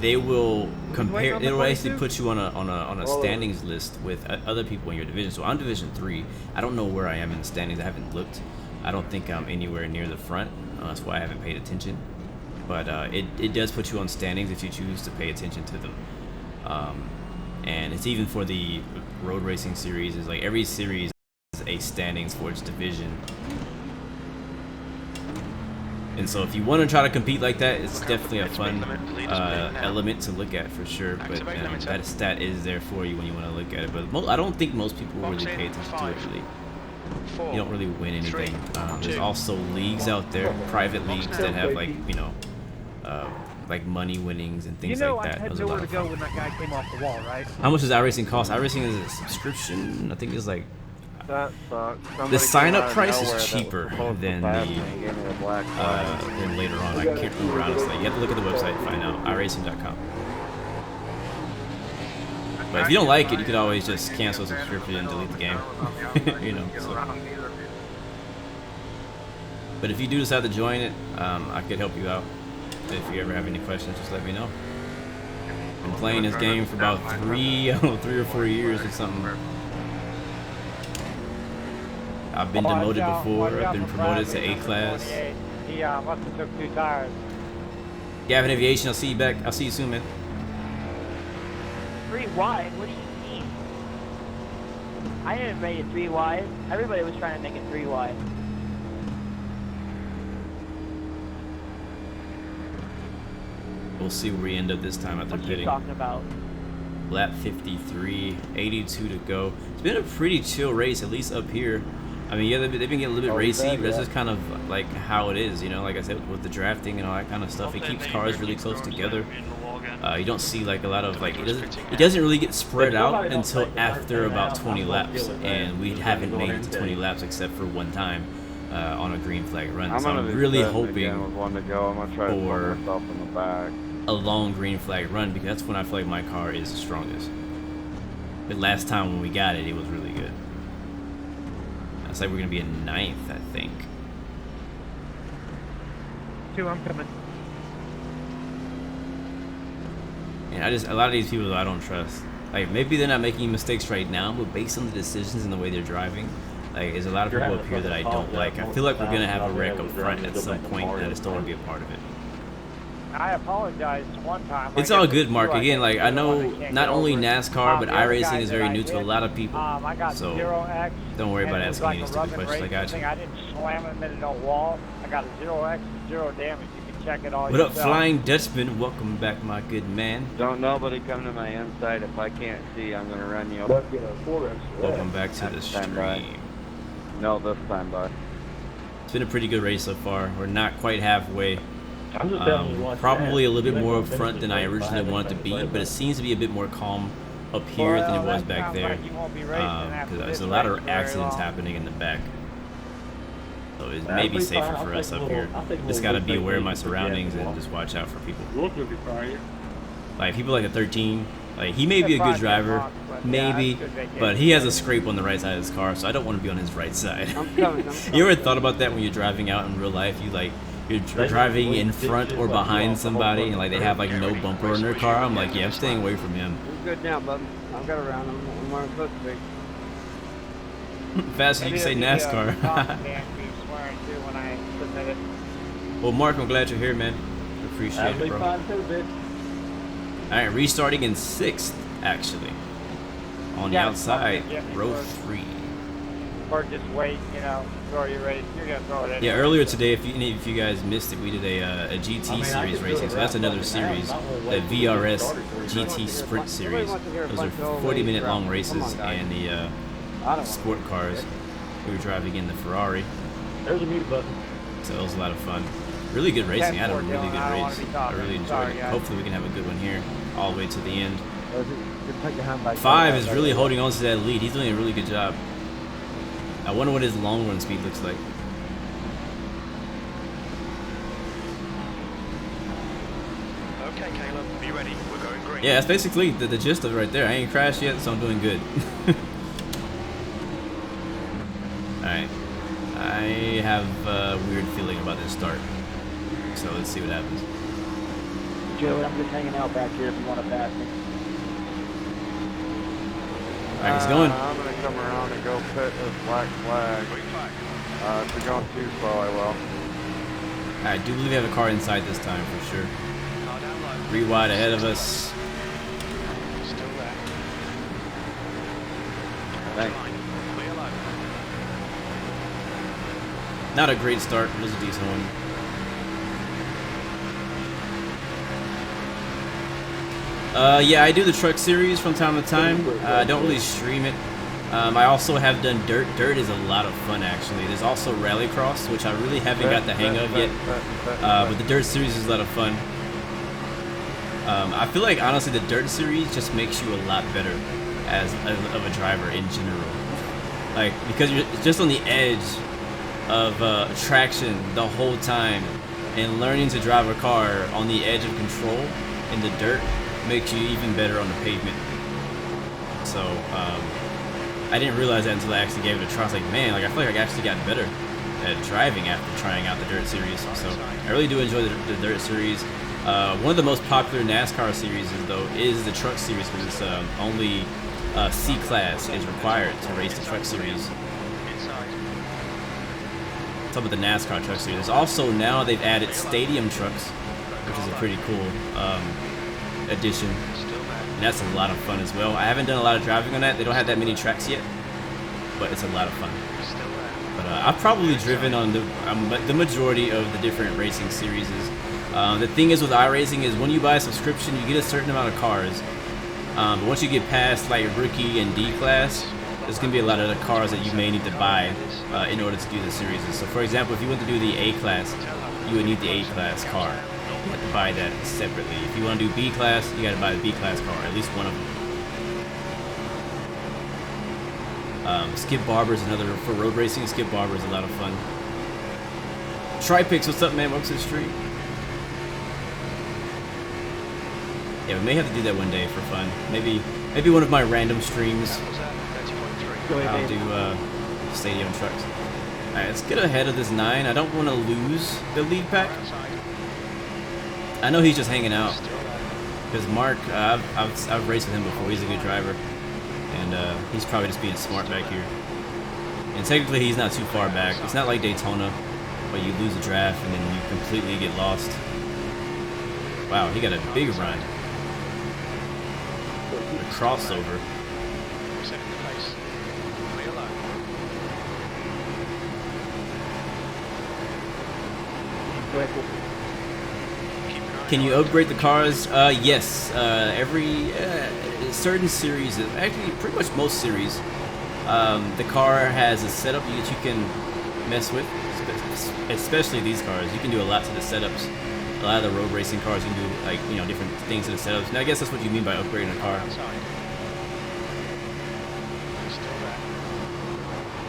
they will compare. It'll actually put you on a standings list with other people in your division. So I'm Division 3. I don't know where I am in the standings. I haven't looked. I don't think I'm anywhere near the front. That's why I haven't paid attention. But it does put you on standings if you choose to pay attention to them. And it's even for the road racing series. It's like every series has a standings for its division. And so if you want to try to compete like that, it's definitely a fun element to look at for sure. But that stat is there for you when you want to look at it. But I don't think most people really pay attention to it. Really, you don't really win anything. There's also leagues out there, private leagues that have like like money winnings and things like that. I had nowhere to go when that guy came off the wall, right? How much does iRacing cost? iRacing is a subscription. I think it's like. That sucks. The sign-up price is cheaper than the than later on. I can't remember honestly. You have to look at the website to find out. iRacing.com. But if you don't like it, you could always just cancel the subscription and delete the game. You know. So. But if you do decide to join it, I could help you out. If you ever have any questions, just let me know. I've been playing this game for about 3 or 4 years or something. I've been demoted before. I've been promoted to A class. He must have took 2 tires. Gavin Aviation, I'll see you back. I'll see you soon, man. 3 wide? What do you mean? I didn't make it 3 wide. Everybody was trying to make it 3 wide. We'll see where we end up this time after pitting. What are you talking about? Lap 53, 82 to go. It's been a pretty chill race, at least up here. I mean, yeah, they've been getting a little bit racy, but that's just kind of like how it is, you know. Like I said, with the drafting and all that kind of stuff, it keeps cars really close together. You don't see like a lot of like it doesn't really get spread out until after about 20 laps, and we haven't made it to 20 laps except for one time on a green flag run. So I'm really hoping for a long green flag run because that's when I feel like my car is the strongest. But last time when we got it, it was really good. It's like we're gonna be in 9th, I think. 2, I'm coming. And a lot of these people I don't trust. Like maybe they're not making mistakes right now, but based on the decisions and the way they're driving, like there's a lot of people up here that I don't like. I feel like we're gonna have a wreck up front at some point, and I just don't want to be a part of it. I apologize one time. It's all good, Mark. Again, like I know not only NASCAR, but iRacing is very new to a lot of people. So don't worry about asking any stupid questions. I got you. I didn't slam him into no wall. I got a 0x, 0 damage. You can check it all yourself. What up, Flying Dutchman? Welcome back, my good man. Don't nobody come to my inside. If I can't see, I'm gonna run you. Welcome back to the stream. No, this time, bud. It's been a pretty good race so far. We're not quite halfway. Probably a little bit more up front than I originally wanted to be, but it seems to be a bit more calm up here than it was back there. Because there's a lot of accidents happening in the back. So it may be safer for us up here. Just gotta be aware of my surroundings and just watch out for people. Like people like a 13, like he may be a good driver, maybe, but he has a scrape on the right side of his car, so I don't want to be on his right side. You ever thought about that when you're driving out in real life? You're driving in front or behind somebody and like they have like no bumper in their car. I'm like, yeah, I'm staying away from him. I'm good now, bud. I've got around. I'm where I'm supposed to be. Faster you can say NASCAR. Well, Mark, I'm glad you're here, man. Appreciate it, bro. Alright, restarting in 6th, actually. On the outside, row 3. Or just wait, you know, throw your race. You're gonna throw it in. Yeah, earlier today, if you guys missed it, we did a GT series racing. So that's another series, the VRS GT Sprint series. Those are 40-minute long races, and the sport cars. We were driving in the Ferrari. There's a mute button. So it was a lot of fun. Really good racing. I had a 10-4, really Dylan, good I don't wanna race. be I talking. really enjoyed Sorry, it. guys. Hopefully we can have a good one here all the way to the end. Put your hand back 5 there. is really holding on to that lead. He's doing a really good job. I wonder what his long run speed looks like. Okay, Caleb, be ready. We're going green. Yeah, that's basically the gist of it right there. I ain't crashed yet, so I'm doing good. Alright. I have a weird feeling about this start. So let's see what happens. Joe, I'm just hanging out back here if you want to pass me. Alright, he's going. I'm going to come around and go pit this black flag. Green flag. If you're going too slow, I will. I do believe we have a car inside this time for sure. Car down low. 3 wide ahead of us. Still there. Thanks. Line. Clear low. Not a great start, but it was a decent one. Yeah, I do the truck series from time to time. I don't really stream it. I also have done dirt. Dirt is a lot of fun, actually. There's also rallycross, which I really haven't got the hang of yet. But the dirt series is a lot of fun. I feel like, honestly, the dirt series just makes you a lot better as of a driver in general. Like, because you're just on the edge of traction the whole time, and learning to drive a car on the edge of control in the dirt makes you even better on the pavement. So I didn't realize that until I actually gave it a try. I was like, man, like I feel like I actually got better at driving after trying out the dirt series. So I really do enjoy the dirt series. One of the most popular NASCAR series though is the truck series, because it's only C class is required to race the truck series. Talk about the NASCAR truck series. Also now they've added stadium trucks, which is a pretty cool addition, and that's a lot of fun as well. I haven't done a lot of driving on that. They don't have that many tracks yet, but it's a lot of fun. But I've probably driven on the majority of the different racing series. The thing is with iRacing is when you buy a subscription, you get a certain amount of cars. But once you get past like rookie and D class, there's gonna be a lot of the cars that you may need to buy in order to do the series. So for example, if you want to do the A class, you would need the A class car. You have to buy that separately. If you want to do B class, you got to buy the B class car, at least one of them. Skip Barber is another for road racing. Skip Barber is a lot of fun. Tripix, what's up, man? Welcome to the stream. Yeah, we may have to do that one day for fun. Maybe one of my random streams. I'll do stadium trucks. All right, let's get ahead of this 9. I don't want to lose the lead pack. I know he's just hanging out, because Mark, I've raced with him before. He's a good driver, and he's probably just being smart back here. And technically, he's not too far back. It's not like Daytona, where you lose a draft and then you completely get lost. Wow, he got a big run. A crossover. Can you upgrade the cars? Yes. Every certain series, actually pretty much most series, the car has a setup that you can mess with, especially these cars. You can do a lot to the setups. A lot of the road racing cars, you can do like, you know, different things to the setups. Now I guess that's what you mean by upgrading a car.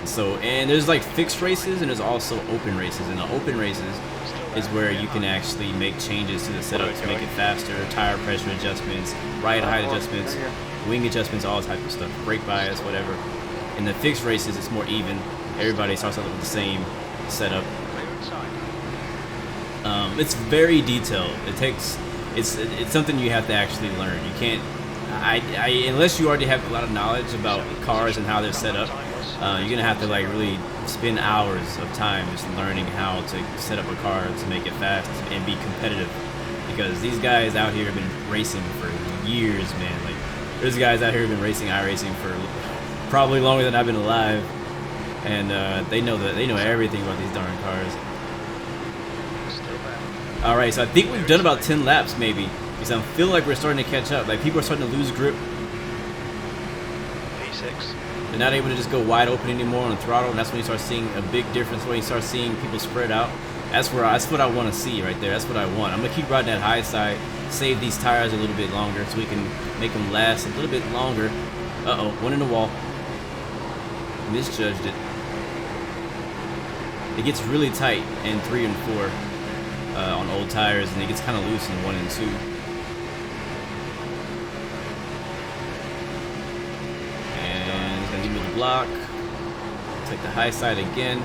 So, and there's like fixed races and there's also open races. And the open races is where you can actually make changes to the setup to make it faster, tire pressure adjustments, ride height adjustments, wing adjustments, all type of stuff, brake bias, whatever. In the fixed races, it's more even. Everybody starts out with the same setup. It's very detailed. It's something you have to actually learn. You can't, unless you already have a lot of knowledge about cars and how they're set up, you're gonna have to like really spend hours of time just learning how to set up a car to make it fast and be competitive. Because these guys out here have been racing for years, man. Like, there's guys out here who've been racing iRacing for probably longer than I've been alive, and they know everything about these darn cars. All right, so I think we've done about 10 laps, maybe, because I feel like we're starting to catch up. Like, people are starting to lose grip. P6. They're not able to just go wide open anymore on the throttle, and that's when you start seeing a big difference. When you start seeing people spread out, That's what I want to see right there. That's what I want. I'm gonna keep riding that high side, save these tires a little bit longer so we can make them last a little bit longer. Uh-oh, one in the wall. Misjudged it. It gets really tight in 3 and 4 on old tires, and it gets kind of loose in 1 and 2. And he's gonna give me the block. Take the high side again.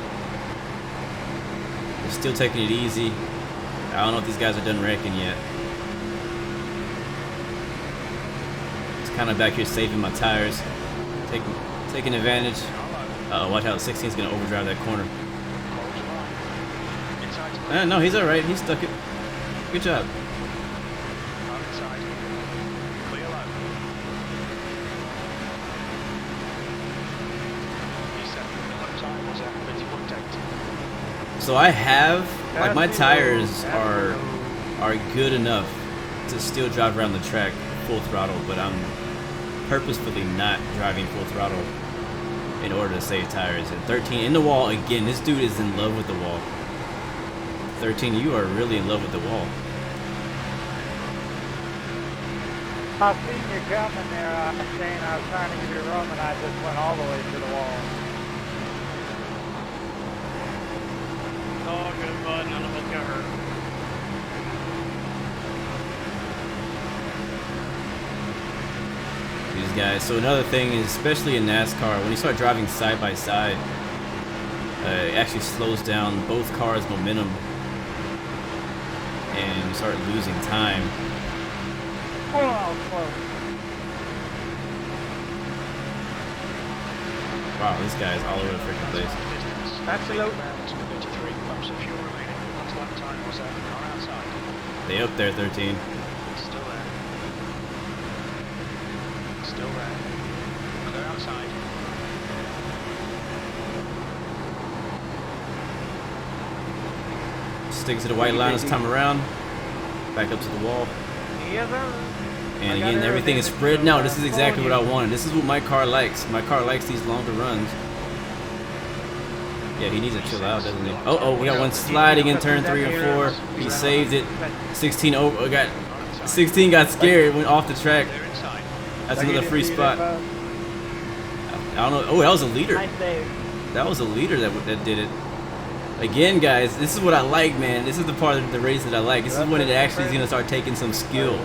They're still taking it easy. I don't know if these guys are done wrecking yet. Just kind of back here saving my tires, taking advantage. Watch out, 16 is gonna overdrive that corner. No, he's all right. He stuck it. Good job. So I have, like, my tires are good enough to still drive around the track full throttle, but I'm purposefully not driving full throttle in order to save tires. And 13 in the wall again. This dude is in love with the wall. 13, you are really in love with the wall. I seen you coming there, Shane. I was trying to give you a run, and I just went all the way to the wall. Oh, good, bud. None of us got hurt. These guys. So another thing is, especially in NASCAR, when you start driving side by side, it actually slows down both cars' momentum, and you start losing time. Wow, this guy's all over the freaking place. Absolutely. They up there, 13. Still there. Still there. They're outside. Sticks to the white line this time around. Back up to the wall. And again, everything is spreading out. This is exactly what I wanted. This is what my car likes. My car likes these longer runs. Yeah, he needs to chill out, doesn't he? Oh, we got one sliding in turn 3 and 4. He saved it. 16 over. 16 got scared, went off the track. That's another free spot. I don't know. Oh, that was a leader. That was a leader that did it. Again, guys, this is what I like, man. This is the part of the race that I like. This is when it actually is going to start taking some skill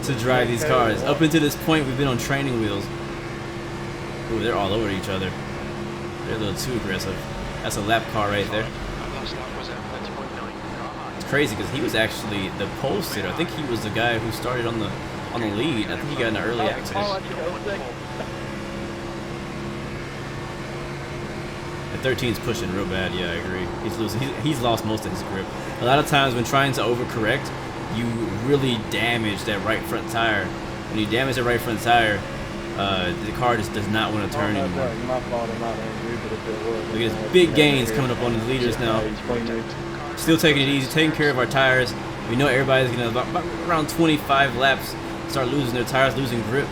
to drive these cars. Up until this point, we've been on training wheels. Ooh, they're all over each other. They're a little too aggressive. That's a lap car right there. It's crazy because he was actually the pole sitter. I think he was the guy who started on the lead. I think he got in an early accident. And 13's pushing real bad. Yeah, I agree. He's losing. He's lost most of his grip. A lot of times when trying to overcorrect, you really damage that right front tire. When you damage the right front tire, the car just does not want to turn anymore. Look at his big gains coming up on his leaders now. Still taking it easy, taking care of our tires. We know everybody's going to, about around 25 laps, start losing their tires, losing grip.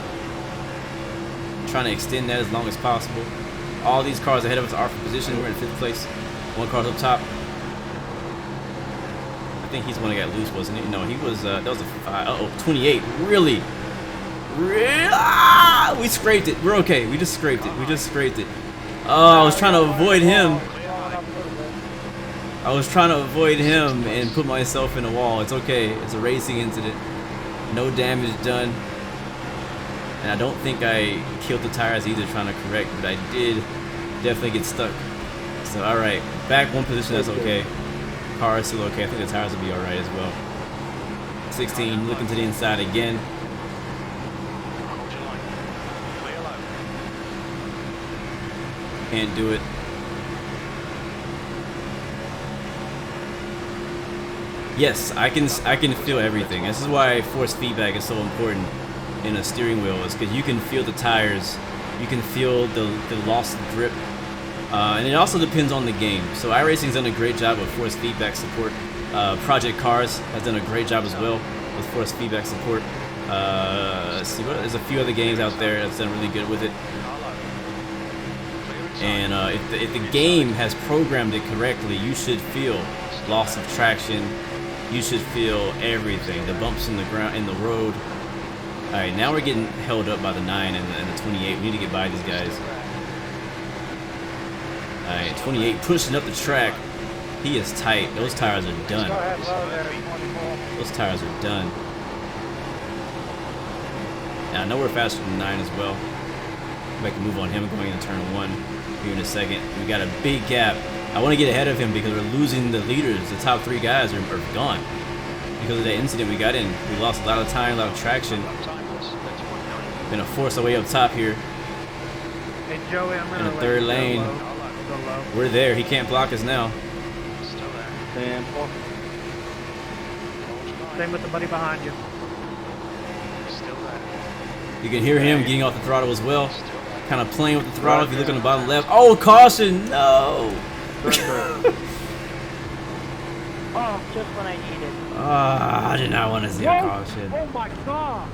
Trying to extend that as long as possible. All these cars ahead of us are for position. We're in 5th place. One car's up top. I think he's the one that got loose, wasn't he? No, he was, that was a 5. Uh-oh, 28. Really? We scraped it. We're okay. We just scraped it. We just scraped it. Oh, I was trying to avoid him. I was trying to avoid him and put myself in a wall. It's okay. It's a racing incident. No damage done. And I don't think I killed the tires either trying to correct, but I did definitely get stuck. So, alright. Back one position, that's okay. Car is still okay. I think the tires will be alright as well. 16, looking to the inside again. Can't do it. Yes, I can feel everything. This is why force feedback is so important in a steering wheel, is because you can feel the tires, you can feel the loss of grip, and it also depends on the game. So iRacing's done a great job with force feedback support. Project Cars has done a great job as well with force feedback support. Let's see, there's a few other games out there that's done really good with it. And if the game has programmed it correctly, you should feel loss of traction. You should feel everything. The bumps in the ground, in the road. All right, now we're getting held up by the 9 and the 28. We need to get by these guys. All right, 28 pushing up the track. He is tight. Those tires are done. Those tires are done. Now, I know we're faster than 9 as well. Make a move on him going into turn 1 here in a second. We got a big gap. I want to get ahead of him because we're losing the leaders. The top 3 guys are gone. Because of that incident we got in. We lost a lot of time, a lot of traction. We're going to force our way up top here. Hey, Joey, I'm in the 3rd lane. We're there. He can't block us now. Same with the buddy behind you. You can hear him getting off the throttle as well. Kind of playing with the throttle if you look on the bottom left. Oh, caution! No! Oh, just when I needed. I did not want to see a caution. Oh my god!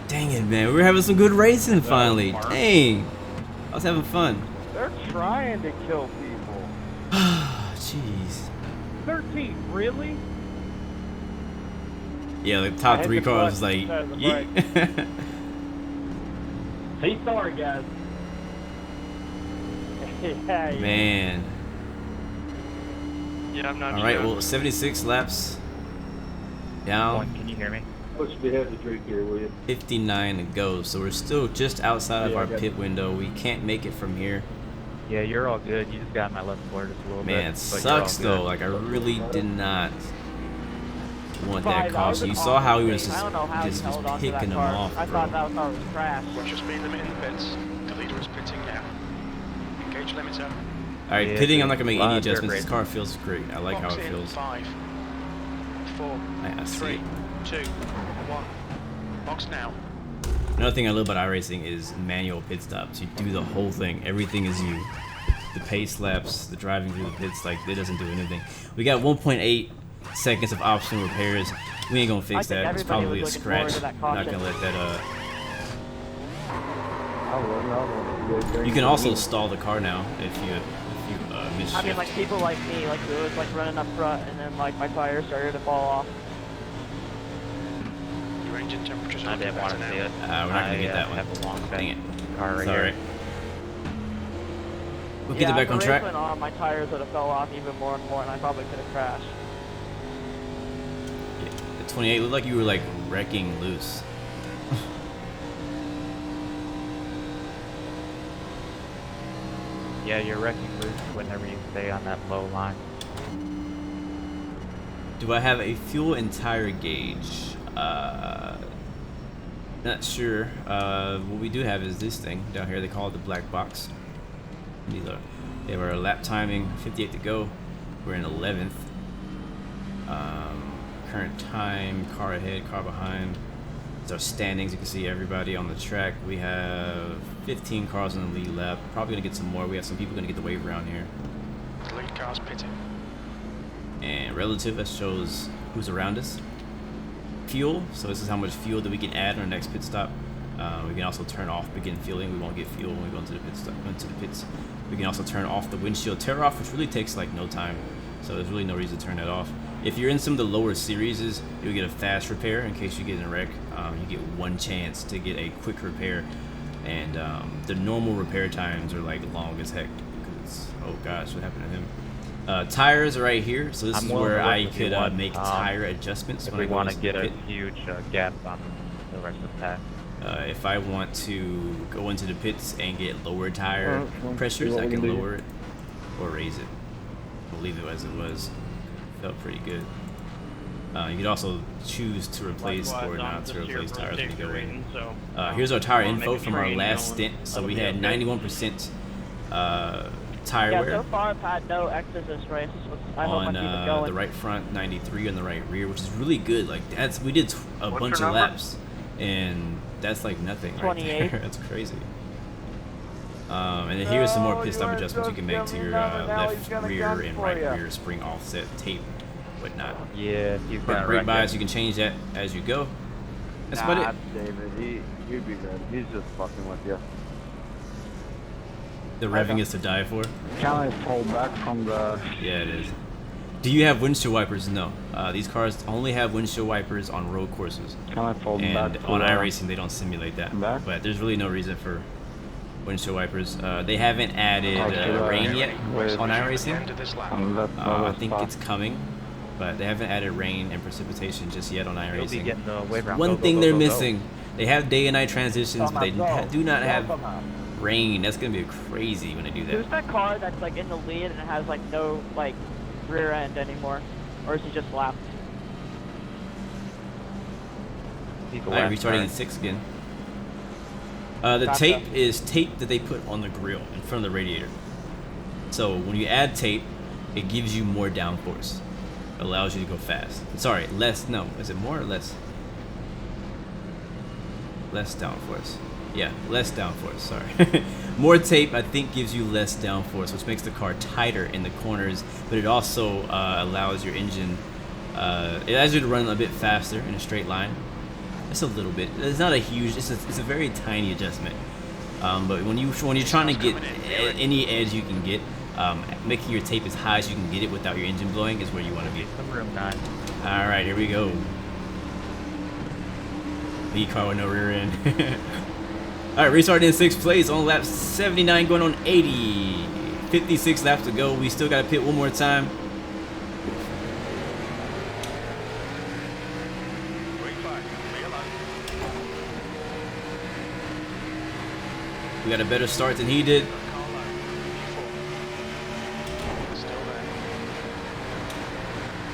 Dang it, man. We were having some good racing finally. Dang. I was having fun. They're trying to kill people. Jeez. 13, really? Yeah, the top 3 cars was like, yeah. Hey, sorry, guys. Yeah. Man. Yeah, I'm not. All right, well, 76 laps down. Can you hear me? Push me ahead the drink here, will you? 59 to go, so we're still just outside of our pit window. We can't make it from here. Yeah, you're all good. You just got in my left floor just a little bit. Man, it sucks though. Like I really did not want that caution. You saw how he was just picking them off, I thought that car was crashed. Watch your speed limit in the pits. The leader is pitting now. Engage limiter. All right, Yeah, pitting. I'm not gonna make any dirt adjustments. This racing. car feels great. I like how Box it in. feels. 5, 4, I see 3, it. 2, 1. Box now. Another thing I love about iRacing is manual pit stops. You do the whole thing. Everything is you. The pace laps, the driving through the pits, like it doesn't do anything. We got 1.8 seconds of optional repairs. We ain't gonna fix that. It's probably a scratch. Not gonna let that You can also stall the car now if you miss. I mean, like people like me, like who was like running up front, and then like my tires started to fall off. Your engine temperature's I looking didn't want better to see now. it. We're not gonna get that one. Have a long Dang it. car right Sorry. here. We'll get it back on if the track. race went on, my tires would have fell off even more and more, and I probably could have crashed. The 28 looked like you were like wrecking loose. Yeah, you're wrecking loose whenever you stay on that low line. Do I have a fuel and tire gauge? Not sure. What we do have is this thing down here. They call it the black box. These are, they have our lap timing, 58 to go. We're in 11th. Current time, car ahead, car behind. It's our standings. You can see everybody on the track. We have 15 cars in the lead lap. Probably gonna get some more. We have some people gonna get the wave around here. The lead car's pitting. And relative, that shows who's around us. Fuel, so this is how much fuel that we can add on our next pit stop. We can also turn off begin fueling. We won't get fuel when we go into the pit stop, into the pits. We can also turn off the windshield tear off, which really takes like no time. So there's really no reason to turn that off. If you're in some of the lower series, you'll get a fast repair in case you get in a wreck. You get one chance to get a quick repair, and the normal repair times are like long as heck. Because oh gosh, what happened to him? Tires are right here, so this is where I could make tire adjustments If when we I want to to get the a pit. huge gap on the rest of the pack. If I want to go into the pits and get lower tire pressures, I can lower it or raise it. We'll leave it as it was. Felt pretty good. You could also choose to replace or not to replace tires when you go in. Here's our tire info from our last stint. So we had 91% tire Yeah, wear so far I've had no X's this race. I hope I on keep it going. the right front, 93 on the right rear, which is really good. Like we did a bunch of laps, and that's like nothing right 28. there. That's crazy. And then here's some more pit stop adjustments you can make to your left rear and right rear spring offset tape, whatnot. Yeah, you've got Brake bias, you can change that as you go. That's about it. David, he'd be good. He's just fucking with you. The revving is to die for. Can I fall back from the... Yeah, it is. Do you have windshield wipers? No. These cars only have windshield wipers on road courses. Can I fall And back? on iRacing, they don't simulate that. Back? But there's really no reason for windshield wipers. They haven't added rain yet on iRacing. I think it's coming, but they haven't added rain and precipitation just yet on You'll be iRacing. getting the wave round. One thing they're missing, they have day and night transitions, but they do not have rain. That's gonna be crazy when they do Who's that. that car that's like in the lead and it has like no like rear end anymore? Or is he just lapped? Alright, restarting in 6 again. The Gotcha. tape is tape that they put on the grill in front of the radiator. So when you add tape, it gives you more downforce. It allows you to go fast. Sorry, less. No, is it more or less? Less downforce. Yeah, less downforce. Sorry. More tape, I think, gives you less downforce, which makes the car tighter in the corners. But it also allows your engine. It allows you to run a bit faster in a straight line. It's a little bit. It's not a huge. It's a very tiny adjustment. But when you're trying to get any edge you can get, making your tape as high as you can get it without your engine blowing is where you want to be. Some room 9. All right, here we go. Lead car with no rear end. All right, restarting in 6th place on lap 79, going on 80. 56 laps to go. We still got to pit one more time. We got a better start than he did.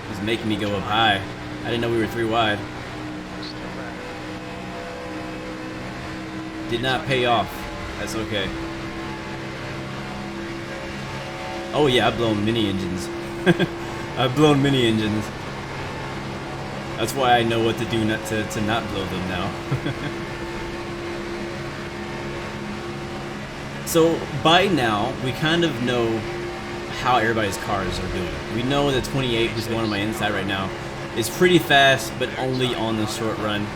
He's making me go up high. I didn't know we were 3 wide. Did not pay off. That's okay. Oh yeah, I've blown mini engines. I've blown mini engines. That's why I know what to do not to not blow them now. So by now, we kind of know how everybody's cars are doing. We know that 28, who's going on my inside right now, is pretty fast, but only on the short run.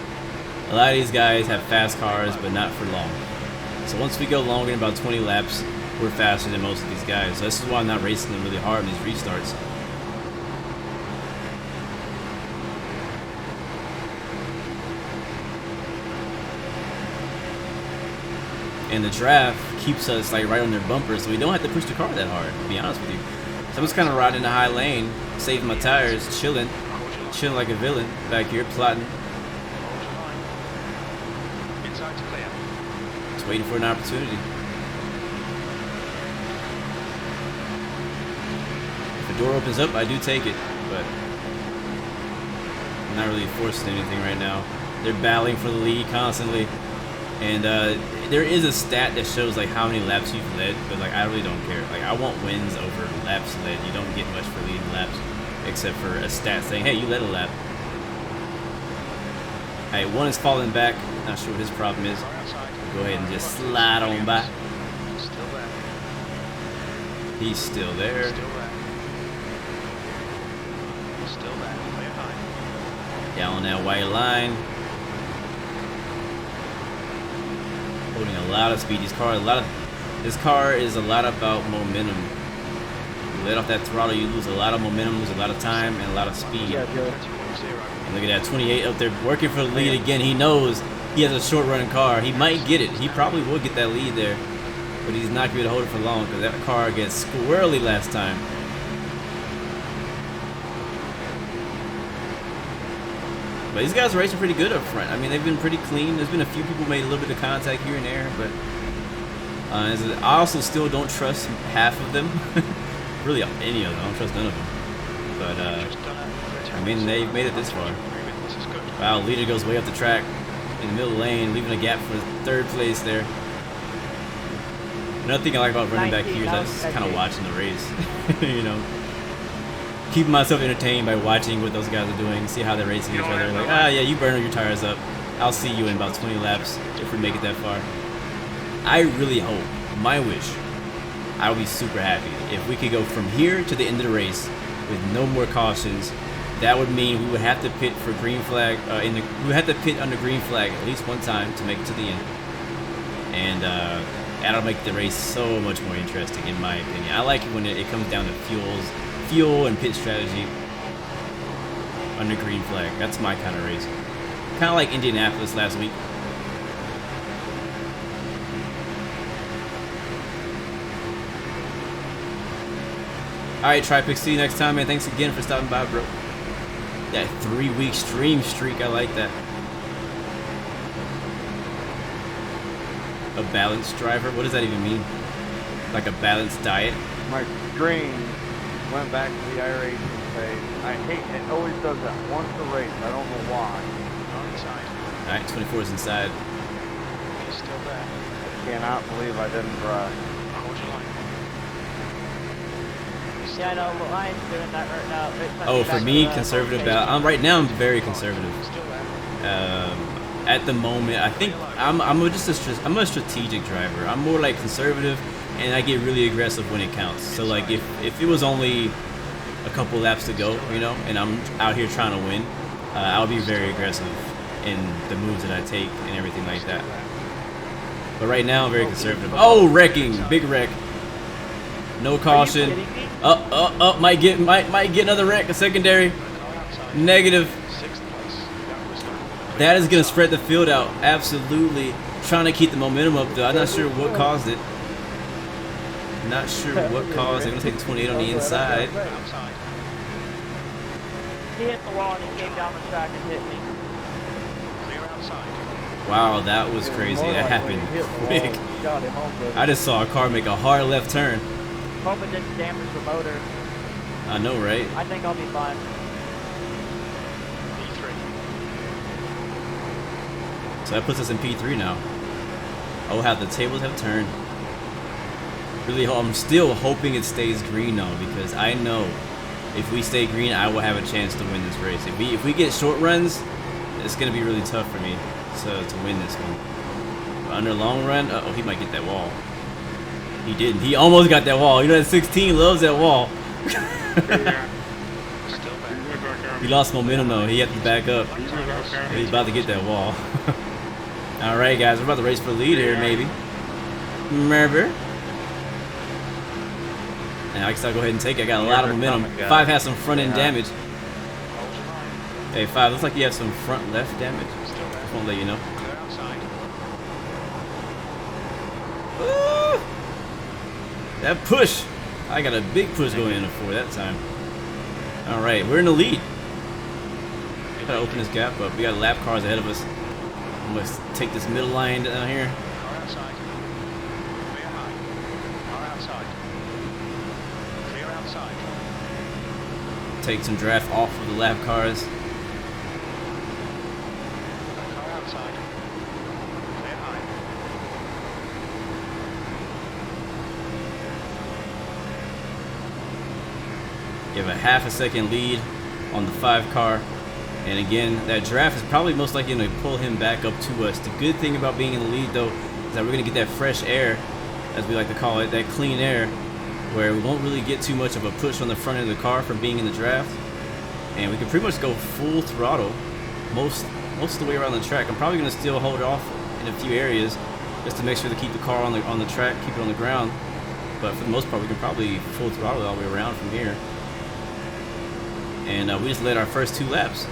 A lot of these guys have fast cars, but not for long. So once we go longer than about 20 laps, we're faster than most of these guys. So this is why I'm not racing them really hard in these restarts. And the draft keeps us like right on their bumpers, so we don't have to push the car that hard, to be honest with you. So I'm just kind of riding in the high lane, saving my tires, chilling like a villain back here, plotting. Just waiting for an opportunity. If the door opens up, I do take it, but I'm not really forcing anything right now. They're battling for the lead constantly, and there is a stat that shows like how many laps you've led, but like I really don't care. Like I want wins over laps led. You don't get much for leading laps, except for a stat saying, hey, you led a lap. Alright, one is falling back. Not sure what his problem is. Go ahead and just slide on by. He's still there. Down on that white line. Holding a lot of speed. This car is a lot about momentum. You let off that throttle, you lose a lot of momentum, lose a lot of time, and a lot of speed. And look at that, 28 up there working for the lead again. He knows he has a short running car. He might get it. He probably will get that lead there, but he's not going to be able to hold it for long because that car gets squirrely last time. But these guys are racing pretty good up front. I mean, they've been pretty clean. There's been a few people made a little bit of contact here and there, but I also still don't trust half of them. Really, any of them. I don't trust none of them. But I mean, they've made it this far. Wow, leader goes way up the track in the middle lane, leaving a gap for 3rd place there. Another thing I like about running back here is I just kind of watching the race. You know, keeping myself entertained by watching what those guys are doing, see how they're racing each other. Like, yeah, you burn your tires up. I'll see you in about 20 laps if we make it that far. I really hope, my wish, I would be super happy if we could go from here to the end of the race with no more cautions. That would mean we would have to pit for green flag. We would have to pit under green flag at least one time to make it to the end. And That'll make the race so much more interesting, in my opinion. I like it when it comes down to fuel and pit strategy under green flag. That's my kind of race. Kind of like Indianapolis last week. Alright, Tripix, see you next time, man. Thanks again for stopping by, bro. That 3-week stream streak, I like that. A balanced driver? What does that even mean? Like a balanced diet? My screen went back to the iRacing page. I hate it. It always does that once a race. I don't know why. Alright, 24 is inside. He's still there. I cannot believe I didn't drive. Hold your line. Yeah, I know, but I'm doing that right now. Oh, for me, conservative balance. Right now, I'm very conservative. Still there. At the moment, I think I'm a strategic driver. I'm more like conservative, and I get really aggressive when it counts. So like if it was only a couple laps to go, you know, and I'm out here trying to win, I'll be very aggressive in the moves that I take and everything like that. But right now, I'm very conservative. Oh, wrecking, big wreck. No caution. Might get another wreck, a secondary. Negative. That is gonna spread the field out. Absolutely. Trying to keep the momentum up though. I'm not sure what caused it. Not sure what caused it. I'm gonna take the 28 on the inside. He hit the wall and he came down the track and hit me. Wow, that was crazy. That happened quick. I just saw a car make a hard left turn. Hope it didn't damage the motor. I know, right? I think I'll be fine. So that puts us in P3 now. Oh, how the tables have turned. Really, I'm still hoping it stays green though, because I know if we stay green, I will have a chance to win this race. If we get short runs, it's gonna be really tough for me to win this one. But under long run, uh-oh, he might get that wall. He didn't. He almost got that wall. You know that 16 loves that wall. He lost momentum though. He had to back up. He's about to get that wall. All right, guys, we're about to race for the lead here, maybe. Remember? And I can go ahead and take it. I got a lot of momentum. 5 has some front end damage. Hey, 5, looks like you have some front left damage. Just want to let you know. Woo! That push. I got a big push going into 4 that time. All right, we're in the lead. Gotta open this gap up. We got lap cars ahead of us. Let's take this middle line down here. Car outside. Clear high. Car outside. Clear outside. Take some draft off of the lap cars. Car outside. Clear high. You have a half a second lead on the 5 car. And again, that draft is probably most likely going to pull him back up to us. The good thing about being in the lead, though, is that we're going to get that fresh air, as we like to call it, that clean air, where we won't really get too much of a push on the front end of the car from being in the draft. And we can pretty much go full throttle most of the way around the track. I'm probably going to still hold off in a few areas just to make sure to keep the car on the track, keep it on the ground. But for the most part, we can probably full throttle all the way around from here. And we just led our first 2 laps.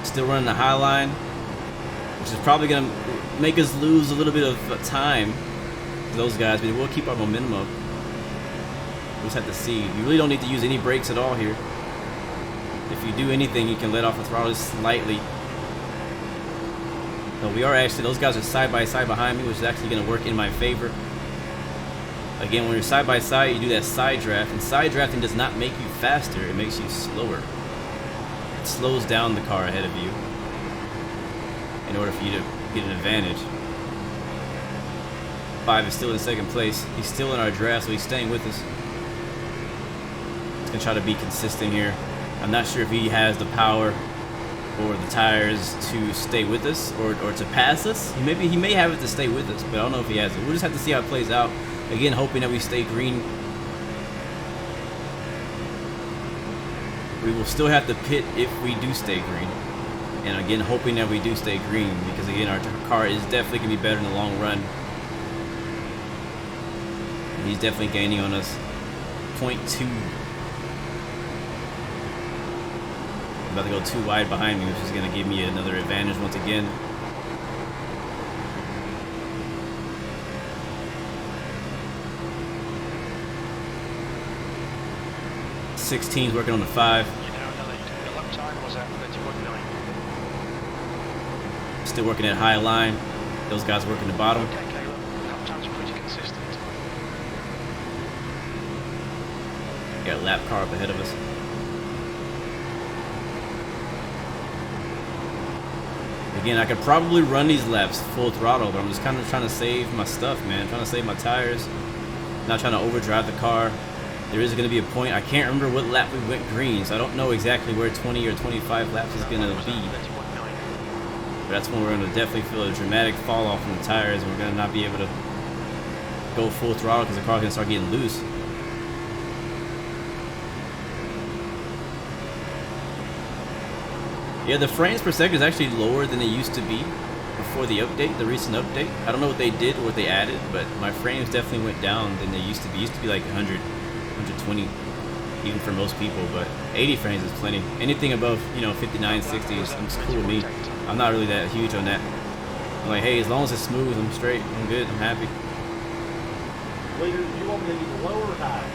Still running the high line, which is probably going to make us lose a little bit of time to those guys, but we'll keep our momentum up. We'll just have to see. You really don't need to use any brakes at all here. If you do anything, you can let off the throttle slightly. But we are actually, those guys are side by side behind me, which is actually going to work in my favor. Again, when you're side by side, you do that side draft, and side drafting does not make you faster, it makes you slower. It slows down the car ahead of you in order for you to get an advantage. 5 is still in second place. He's still in our draft, so he's staying with us. He's gonna try to be consistent here. I'm not sure if he has the power or the tires to stay with us or to pass us. He may have it to stay with us, but I don't know if he has it. We'll just have to see how it plays out. Again, hoping that we stay green. We will still have to pit if we do stay green. And again, hoping that we do stay green, because again, our car is definitely going to be better in the long run. And he's definitely gaining on us. 0.2. I'm about to go too wide behind me, which is going to give me another advantage once again. .16's working on the 5. You're now in the lead. The lap time was at 30.9. Still working at high line. Those guys working the bottom. Okay, Caleb. Lap times are pretty consistent. Got a lap car up ahead of us. Again, I could probably run these laps full throttle, but I'm just kind of trying to save my stuff, man. Trying to save my tires. Not trying to overdrive the car. There is going to be a point. I can't remember what lap we went green, so I don't know exactly where 20 or 25 laps is going to be. But that's when we're going to definitely feel a dramatic fall off from the tires, and we're going to not be able to go full throttle because the car's going to start getting loose. Yeah, the frames per second is actually lower than they used to be before the update, the recent update. I don't know what they did or what they added, but my frames definitely went down than they used to be. It used to be like 100, 120, even for most people, but 80 frames is plenty. Anything above, you know, 59, 60 is cool with me. I'm not really that huge on that. I'm like, hey, as long as it's smooth, I'm straight, I'm good, I'm happy. Leader, you want me to either low or high?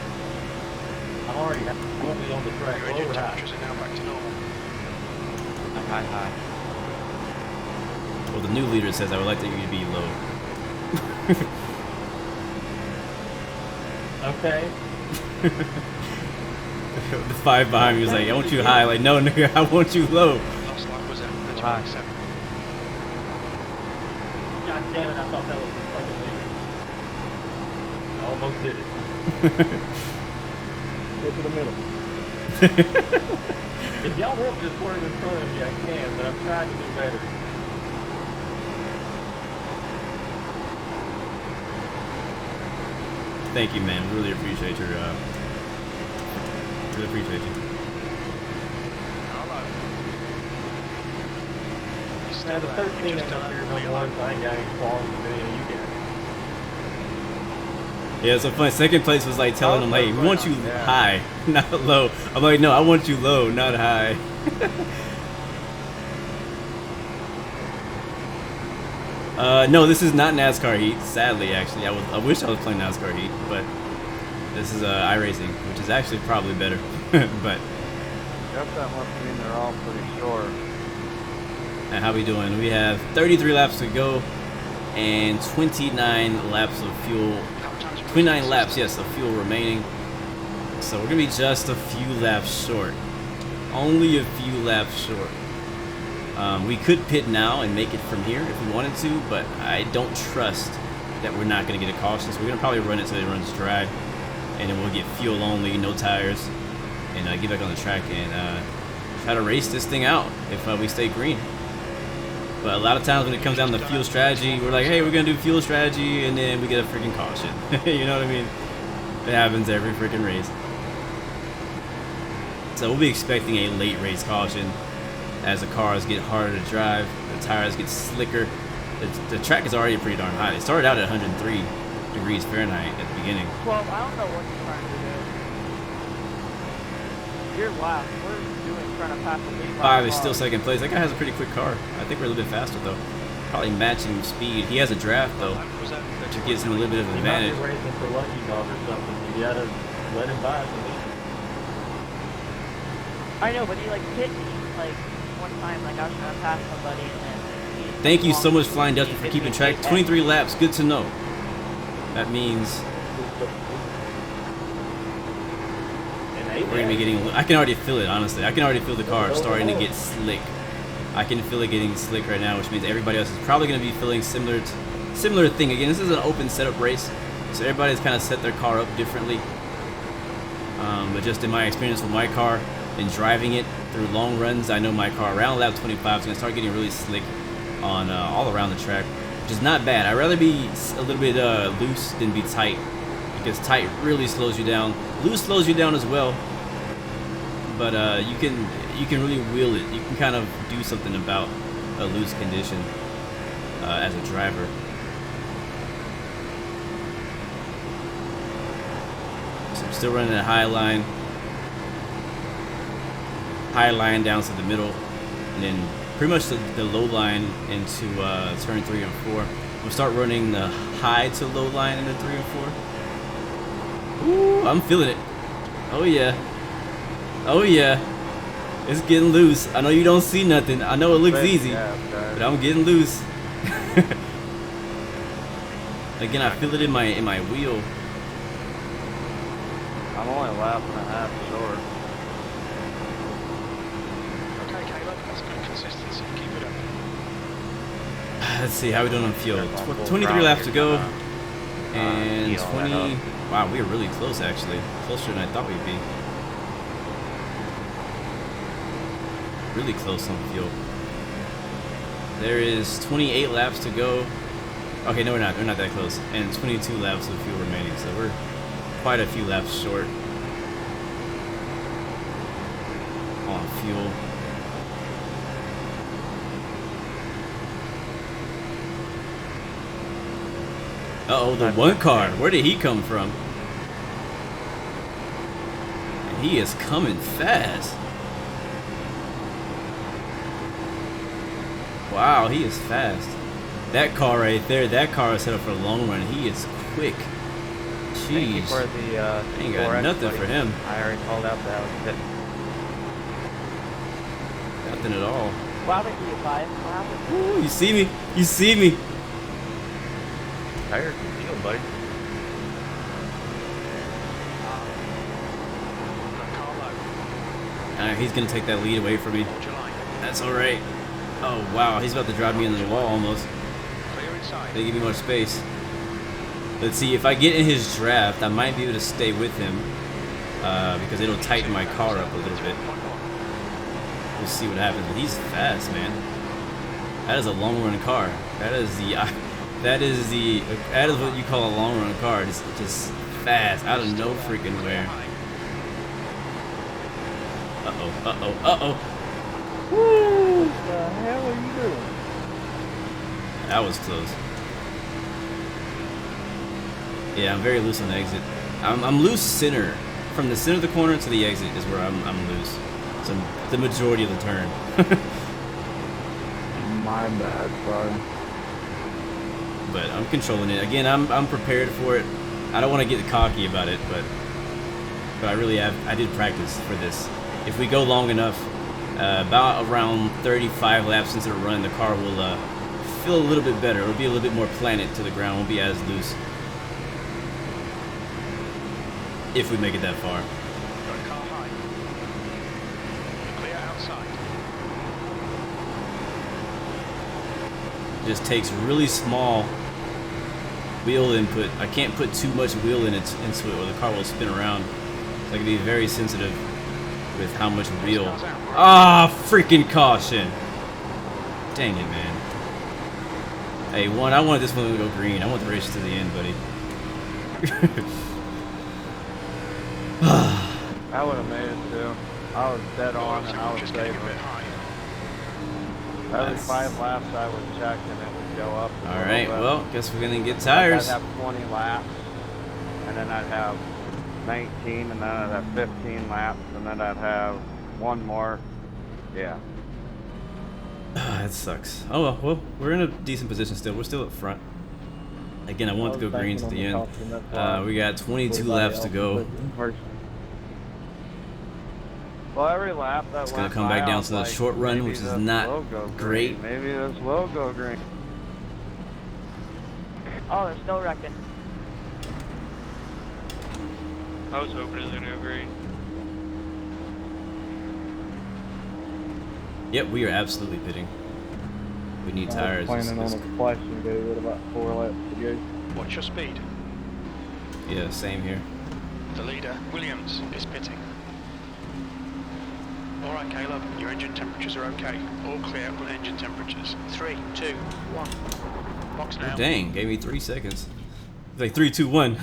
I'm already you want me on the track, Your low engine or high? temperatures are now back to normal. High. Well, the new leader says I would like that you to be low. Okay. The 5 behind me was like, I want you high. Like, no, nigga, I want you low. Last lap was at 30.7. God damn it, I thought that was the fucking leader. I almost did it. Go to the middle. If y'all want this word in front of me, I can, but I'm trying to do better. Thank you, man. Really appreciate your, really appreciate you. Hello. Now, the 13 up here, no one, I ain't got any qualms with any of you guys. Yeah, so funny. Second place was like telling them, hey, we want you high, not low. I'm like, no, I want you low, not high. No, this is not NASCAR Heat. Sadly, actually, I wish I was playing NASCAR Heat, but this is iRacing, which is actually probably better. But Yep, that must mean they're all pretty short. and how we doing? We have 33 laps to go and 29 laps of fuel. 29 laps, yes, of fuel remaining. So we're gonna be just a few laps short. Only a few laps short. We could pit now and make it from here if we wanted to, but I don't trust that we're not gonna get a caution. So we're gonna probably run it so it runs dry, and then we'll get fuel only, no tires, and get back on the track and try to race this thing out if we stay green. But a lot of times when it comes down to fuel strategy, we're like, hey, we're going to do fuel strategy, and then we get a freaking caution. You know what I mean? It happens every freaking race. So we'll be expecting a late race caution as the cars get harder to drive, the tires get slicker. The track is already pretty darn hot. It started out at 103 degrees Fahrenheit at the beginning. 12, I don't know what you're trying to do. You're last. What are you doing trying to pass the lead? 5 is still second place. That guy has a pretty quick car. I think we're a little bit faster though. Probably matching speed. He has a draft though, which gives him a little bit of an advantage. You might be racing for Lucky Dog or something. You gotta let him by some lead. I know, but he like hit me like one time, like I was trying to pass somebody and then. Thank you so much, Flying Dutchman, for keeping track. 23 laps. Good to know. That means we're gonna be getting. I can already feel it, honestly. I can already feel the car starting to get slick. I can feel it getting slick right now, which means everybody else is probably gonna be feeling similar thing. Again, this is an open setup race, so everybody's kind of set their car up differently. But just in my experience with my car and driving it through long runs, I know my car around lap 25 is gonna start getting really slick on all around the track, which is not bad. I'd rather be a little bit loose than be tight, because tight really slows you down. Loose slows you down as well, but you can, you can really wheel it. You can kind of do something about a loose condition as a driver. So I'm still running a high line down to the middle, and then pretty much the low line into turn 3 and 4. We'll start running the high to low line into 3 and 4. Ooh, I'm feeling it. Oh yeah. Oh yeah. It's getting loose. I know you don't see nothing. I know it looks easy, but I'm getting loose. Again, I feel it in my wheel. I'm only a lap and a half short. Okay, Caleb, that's good consistency. Keep it up. Let's see how we doing on fuel. 23 laps to go, and 20. Wow, we are really close actually. Closer than I thought we'd be. Really close on fuel. There is 28 laps to go. Okay, no, we're not. We're not that close. And 22 laps of fuel remaining, so we're quite a few laps short on fuel. Uh-oh, the one car. Where did he come from? And he is coming fast. Wow, he is fast. That car right there, that car is set up for a long run. He is quick. Thank you Jeez. for the Ain't got nothing for him. I already called out that was it. Nothing at all. What happened to you, 5? What happened? Ooh, you see me? You see me? Tire concealed, buddy. He's gonna take that lead away from me. That's alright. Oh wow, he's about to drive me into the wall almost. They give me more space. Let's see, if I get in his draft, I might be able to stay with him because it'll tighten my car up a little bit. We'll see what happens. But he's fast, man. That is a long run car. That is what you call a long run car. Just fast, out of no freaking where. Uh-oh. What the hell are you doing? That was close. Yeah, I'm very loose on the exit. I'm loose center. From the center of the corner to the exit is where I'm loose. So the majority of the turn. My bad, sorry. But I'm controlling it. Again, I'm prepared for it. I don't want to get cocky about it, but I really have. I did practice for this. If we go long enough, about around 35 laps into the run, the car will feel a little bit better. It'll be a little bit more planted to the ground. Won't be as loose. If we make it that far. Got a car high. Clear outside. It just takes really small wheel input. I can't put too much wheel into it or the car will spin around. So I can be very sensitive with how much wheel. Ah, freaking caution. Dang it, man. Hey, I wanted this one to go green. I want the race to the end, buddy. I would have made it too. I was dead on and I was safe. Every 5 laps I would check and it would go up. Alright, well, guess we're gonna get tires. I'd have 20 laps, and then I'd have 19, and then I'd have 15 laps, and then I'd have one more. Yeah. That sucks. Oh well, we're in a decent position still. We're still up front. Again, I want to go green to the end. We got 22 laps to go. Well, every lap that It's gonna come back down to the short run, which is not great. Maybe this will go green. Oh, they're still wrecking. I was hoping it was going to go green. Yep, we are absolutely pitting. We need tires. Planning on a flashing day with about 4 laps to go. What's your speed? Yeah, same here. The leader, Williams, is pitting. Alright, Caleb, your engine temperatures are okay. All clear on engine temperatures. 3, 2, 1. Box now. Oh, dang, gave me 3 seconds. It's like 3, 2, 1.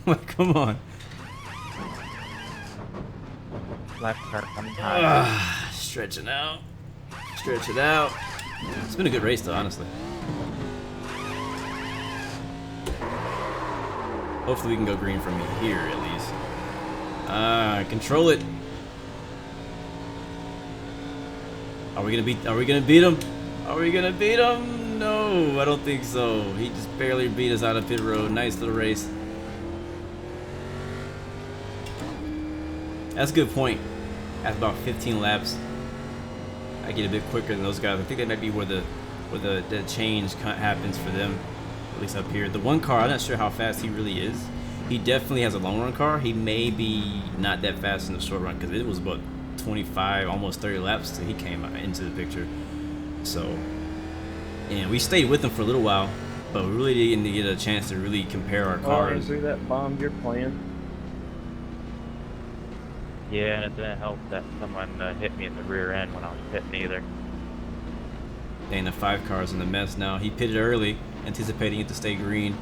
Like, come on. Left car coming high. Stretching out. Stretch it out. It's been a good race though, honestly. Hopefully we can go green from here at least. Control it. Are we gonna beat him? Are we gonna beat him? No, I don't think so. He just barely beat us out of pit road. Nice little race. That's a good point. After about 15 laps, I get a bit quicker than those guys. I think that might be where the change happens for them, at least up here. The one car, I'm not sure how fast he really is. He definitely has a long run car. He may be not that fast in the short run because it was about 25, almost 30 laps till he came into the picture. So, and we stayed with him for a little while, but we really didn't get a chance to really compare our cars. Through that bomb you're playing. Yeah, and it didn't help that someone hit me in the rear end when I was pitting either. And the 5 car's in the mess now. He pitted early, anticipating it to stay green,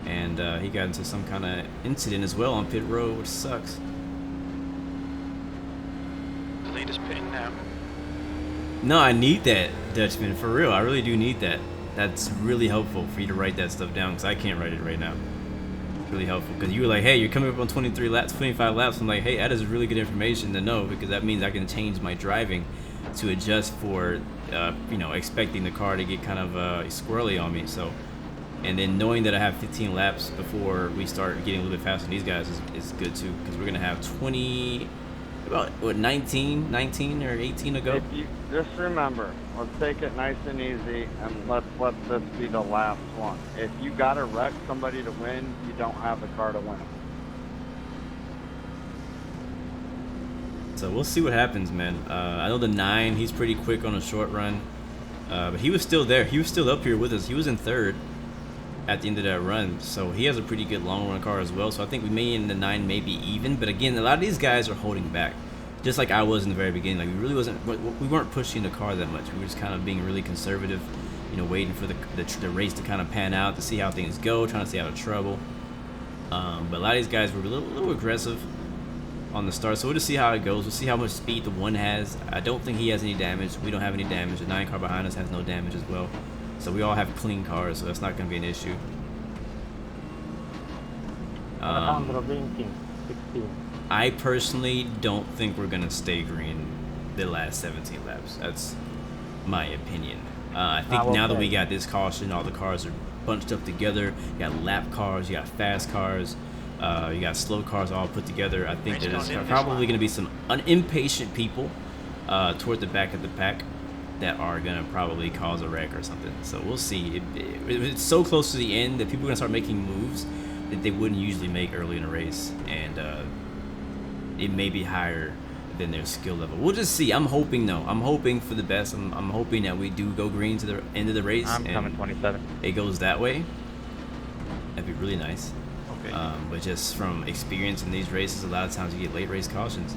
and he got into some kind of incident as well on pit road, which sucks. The leader's pitting now. No, I need that, Dutchman, for real. I really do need that. That's really helpful for you to write that stuff down, because I can't write it right now. It's really helpful, because you were like, hey, you're coming up on 23 laps, 25 laps. I'm like, hey, that is really good information to know, because that means I can change my driving to adjust for, you know, expecting the car to get kind of squirrely on me. So, and then knowing that I have 15 laps before we start getting a little bit faster than these guys is good too, because we're gonna have 20, about what, 19 or 18 to go. If you just remember, let's take it nice and easy, and let's let this be the last one. If you gotta wreck somebody to win, you don't have the car to win. So we'll see what happens, man. I know the 9, he's pretty quick on a short run, but he was still there. He was still up here with us. He was in 3rd at the end of that run, so he has a pretty good long run car as well. So I think we may in the 9 may be even, but again, a lot of these guys are holding back, just like I was in the very beginning. Like we weren't pushing the car that much. We were just kind of being really conservative, you know, waiting for the race to kind of pan out, to see how things go, trying to stay out of trouble. But a lot of these guys were a little aggressive on the start, so we'll just see how it goes. We'll see how much speed the 1 has. I don't think he has any damage. We don't have any damage. The 9 car behind us has no damage as well. So we all have clean cars, so that's not going to be an issue. 16. I personally don't think we're going to stay green the last 17 laps. That's my opinion. I think now that we got this caution, all the cars are bunched up together. You got lap cars, you got fast cars, you got slow cars all put together. I think there's probably going to be some impatient people toward the back of the pack that are going to probably cause a wreck or something. So we'll see. It's so close to the end that people are going to start making moves that they wouldn't usually make early in a race, and it may be higher than their skill level. We'll just see. I'm hoping, though. I'm hoping for the best. I'm hoping that we do go green to the end of the race. I'm coming 27. It goes that way. That'd be really nice. Okay. But just from experience in these races, a lot of times you get late race cautions.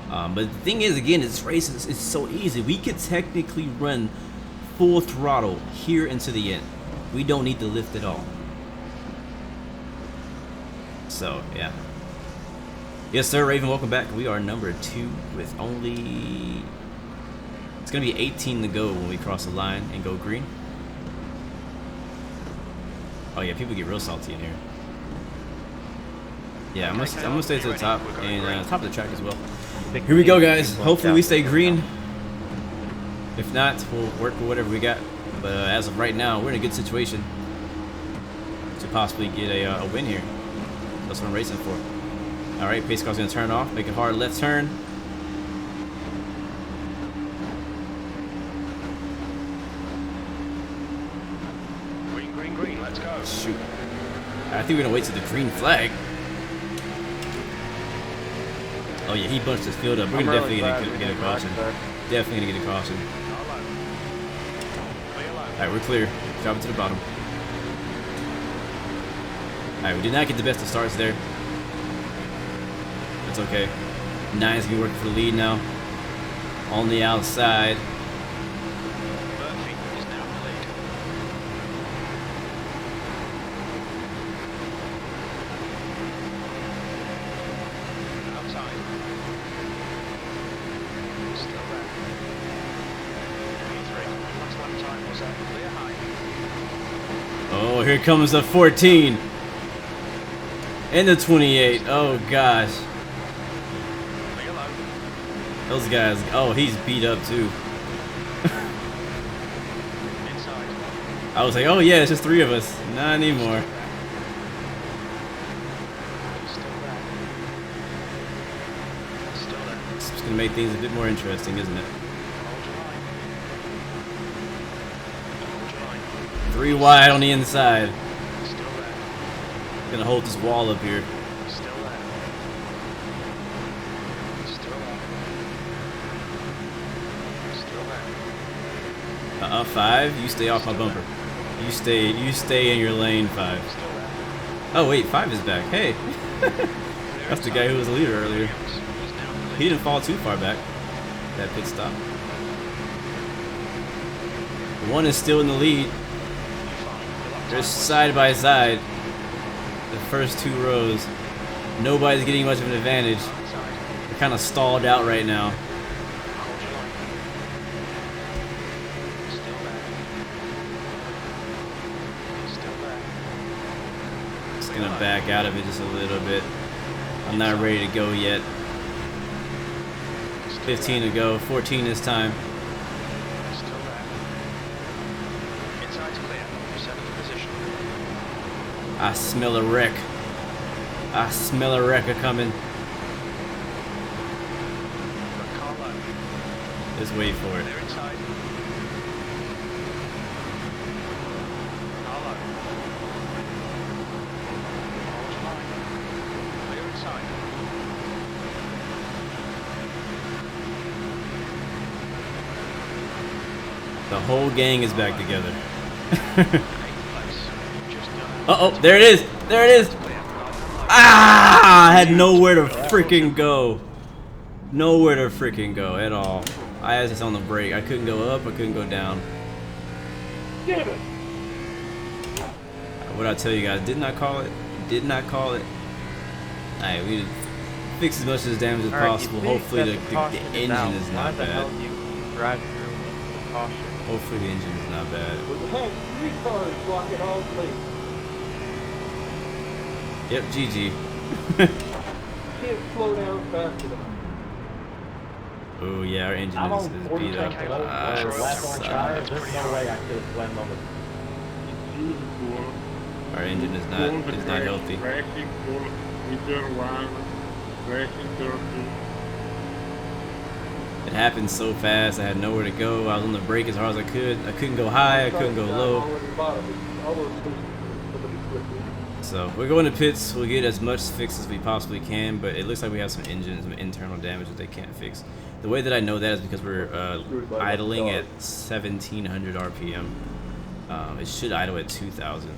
But the thing is, again, this race is so easy. We could technically run full throttle here into the end. We don't need to lift at all. So, yeah. Yes, sir, Raven, welcome back. We are number 2 with only... It's going to be 18 to go when we cross the line and go green. Oh, yeah, people get real salty in here. Yeah, I'm gonna stay to the top and top of the track as well. Here we go, guys. Hopefully we stay green. If not, we'll work with whatever we got. But as of right now, we're in a good situation to possibly get a win here. That's what I'm racing for. All right, pace car's gonna turn off, make a hard left turn. Green, green, green, let's go. Shoot. I think we're gonna wait till the green flag. Oh yeah, he bunched his field up. We're gonna definitely get a caution. Definitely gonna get a caution. Alright, we're clear. Drop it to the bottom. Alright, we did not get the best of starts there. That's okay. 9's gonna be working for the lead now. On the outside. time was that? Clear high. Oh, here comes the 14. And the 28. Oh, gosh. Clear low. Those guys. Oh, he's beat up, too. Inside. I was like, oh, yeah, it's just 3 of us. Not anymore. Still there. Still there. It's just going to make things a bit more interesting, isn't it? Hold your line. Hold your line. 3 wide on the inside. Still there. Gonna hold this wall up here. Still there. Still there. Still there. 5. You stay off my bumper. You stay in your lane, 5. Still there. Oh wait, 5 is back. Hey. That's the guy who was the leader earlier. He didn't fall too far back. That pit stop. 1 is still in the lead. They're side by side. The first 2 rows. Nobody's getting much of an advantage. They're kind of stalled out right now. Just gonna back out of it just a little bit. I'm not ready to go yet. 15 to go. 14 this time. I smell a wreck. I smell a wreck a-coming. Just wait for it. The whole gang is back together. Uh-oh, there it is! There it is! Ah! I had nowhere to freaking go. Nowhere to freaking go at all. I was just on the brake. I couldn't go up, I couldn't go down. Damn it! What I tell you guys, did not call it. Did not call it. Alright, we need to fix as much of this damage as possible. Hopefully the engine is not bad. Hopefully the engine is not bad. We had 3 cars blocking all places. Yep, GG. Can't slow down fast enough. Oh yeah, our engine I'm is on beat 40 up. seconds lap on tires. There's no way I could have blended on Our engine is not healthy. It happened so fast. I had nowhere to go. I was on the brake as hard as I could. I couldn't go high. I couldn't go low. So we're going to pits. We'll get as much fixed as we possibly can, but it looks like we have some internal damage that they can't fix. The way that I know that is because we're idling at 1700 RPM. It should idle at 2000.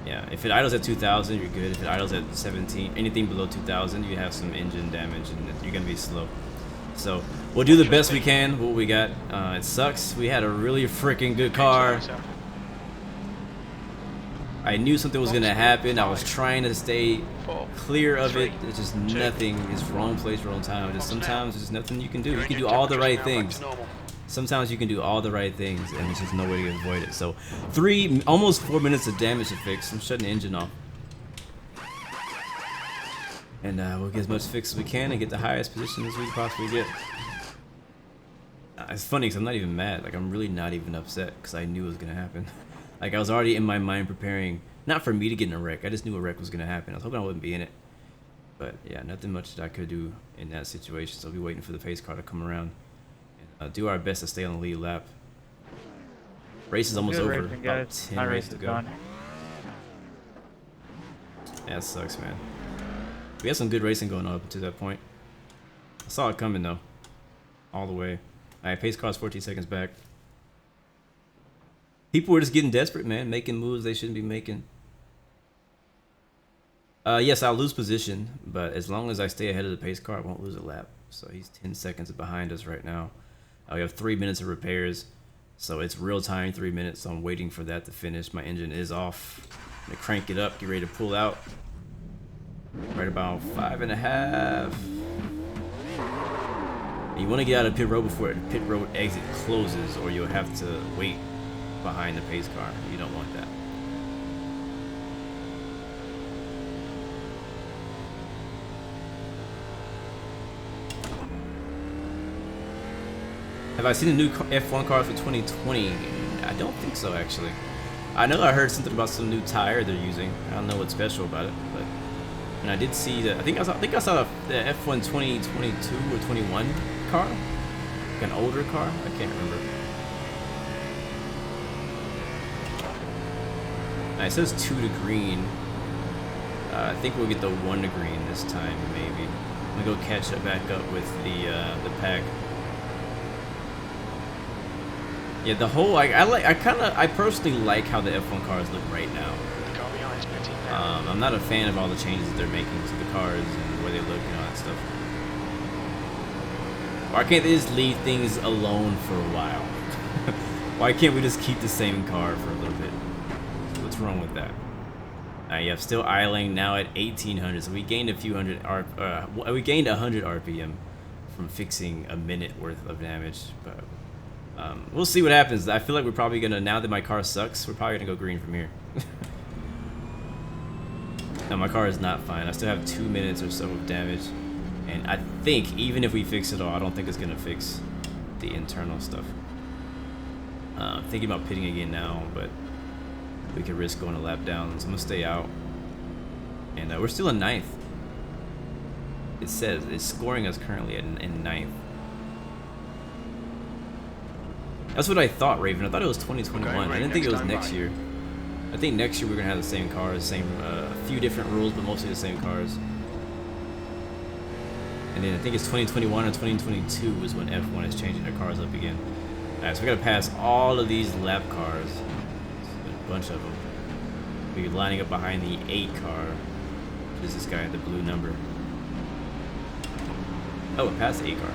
Yeah, if it idles at 2000, you're good. If it idles at 17, anything below 2000, you have some engine damage and you're gonna be slow. So we'll do the best we can. What we got, it sucks. We had a really freaking good car. I knew something was gonna happen. I was trying to stay clear of it. It's just nothing. It's wrong place, wrong time. Just sometimes there's nothing you can do. You can do all the right things. Sometimes you can do all the right things, and there's just no way to avoid it. So, almost 4 minutes of damage to fix. I'm shutting the engine off, and we'll get as much fixed as we can and get the highest position as we possibly get. It's funny because I'm not even mad. Like, I'm really not even upset because I knew it was gonna happen. Like, I was already in my mind preparing, not for me to get in a wreck. I just knew a wreck was gonna happen. I was hoping I wouldn't be in it, but yeah, nothing much that I could do in that situation. So I'll be waiting for the pace car to come around. Do our best to stay on the lead lap. Race is almost over. About 10 races to go. Yeah, that sucks, man. We had some good racing going on up to that point. I saw it coming though, all the way. Alright, pace car's 14 seconds back. People were just getting desperate, man, making moves they shouldn't be making. Yes, I'll lose position, but as long as I stay ahead of the pace car, I won't lose a lap. So he's 10 seconds behind us right now. We have 3 minutes of repairs, so it's real time 3 minutes. So I'm waiting for that to finish. My engine is off. I'm gonna crank it up, get ready to pull out. Right about 5.5. You want to get out of pit road before pit road exit closes, or you'll have to wait behind the pace car. You don't want that. Have I seen the new F1 cars for 2020? I don't think so, actually. I know I heard something about some new tire they're using. I don't know what's special about it, but and I did see that. I think I saw the F1 2022 or 21 car, like an older car. I can't remember. It says 2 to green. I think we'll get the 1 to green this time, maybe. I'm gonna go catch up back up with the pack. Yeah, the whole I personally like how the F1 cars look right now. I'm not a fan of all the changes they're making to the cars and where they look and all that stuff. Why can't they just leave things alone for a while? Why can't we just keep the same car for a little bit? What's wrong with that? Yeah, still idling now at 1800, so we gained a few hundred we gained 100 RPM from fixing a minute worth of damage, but we'll see what happens. I feel like we're probably gonna, now that my car sucks, we're probably gonna go green from here. Now my car is not fine. I still have 2 minutes or so of damage, and I think even if we fix it all, I don't think it's gonna fix the internal stuff. I'm thinking about pitting again now, but we could risk going a lap down, so I'm gonna stay out. And we're still in 9th. It says it's scoring us currently in 9th. That's what I thought, Raven. I thought it was 2021. I didn't think it was next year. I think next year we're gonna have the same cars, same a few different rules, but mostly the same cars. And then I think it's 2021 or 2022 is when F1 is changing their cars up again. Alright, so we gotta pass all of these lap cars. A bunch of them. We're lining up behind the 8 car, which is this guy at the blue number. Oh, it passed the 8 car.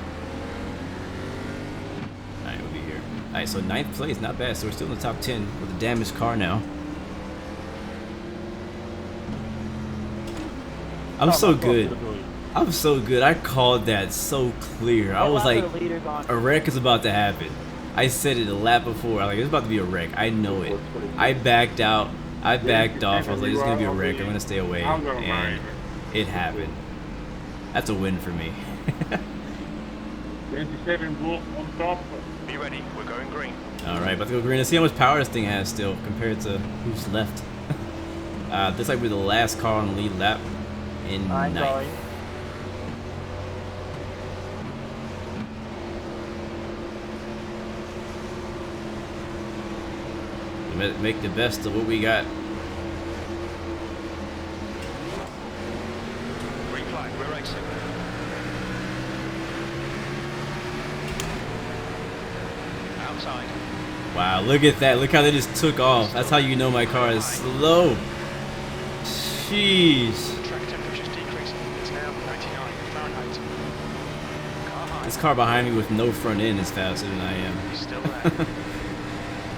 Alright, we'll be here. Alright, so 9th place, not bad. So we're still in the top 10 with a damaged car now. I'm so good. I'm so good. I called that so clear. I was like, a wreck is about to happen. I said it a lap before. I was like, it's about to be a wreck. I know it. I backed out. I backed off. I was like, it's gonna be a wreck. I'm gonna stay away, and it happened. That's a win for me. 27 blue on top. Be ready. We're going green. All right, about to go green. Let's see how much power this thing has still compared to who's left. This like we're the last car on the lead lap in 9th. Make the best of what we got. Green flag, we're racing. Outside. Wow, look at that. Look how they just took off. That's how you know my car is slow. Jeez. Track temperature's decreasing. It's now 99 Fahrenheit. Car high. This car behind me with no front end is faster than I am. He's still there.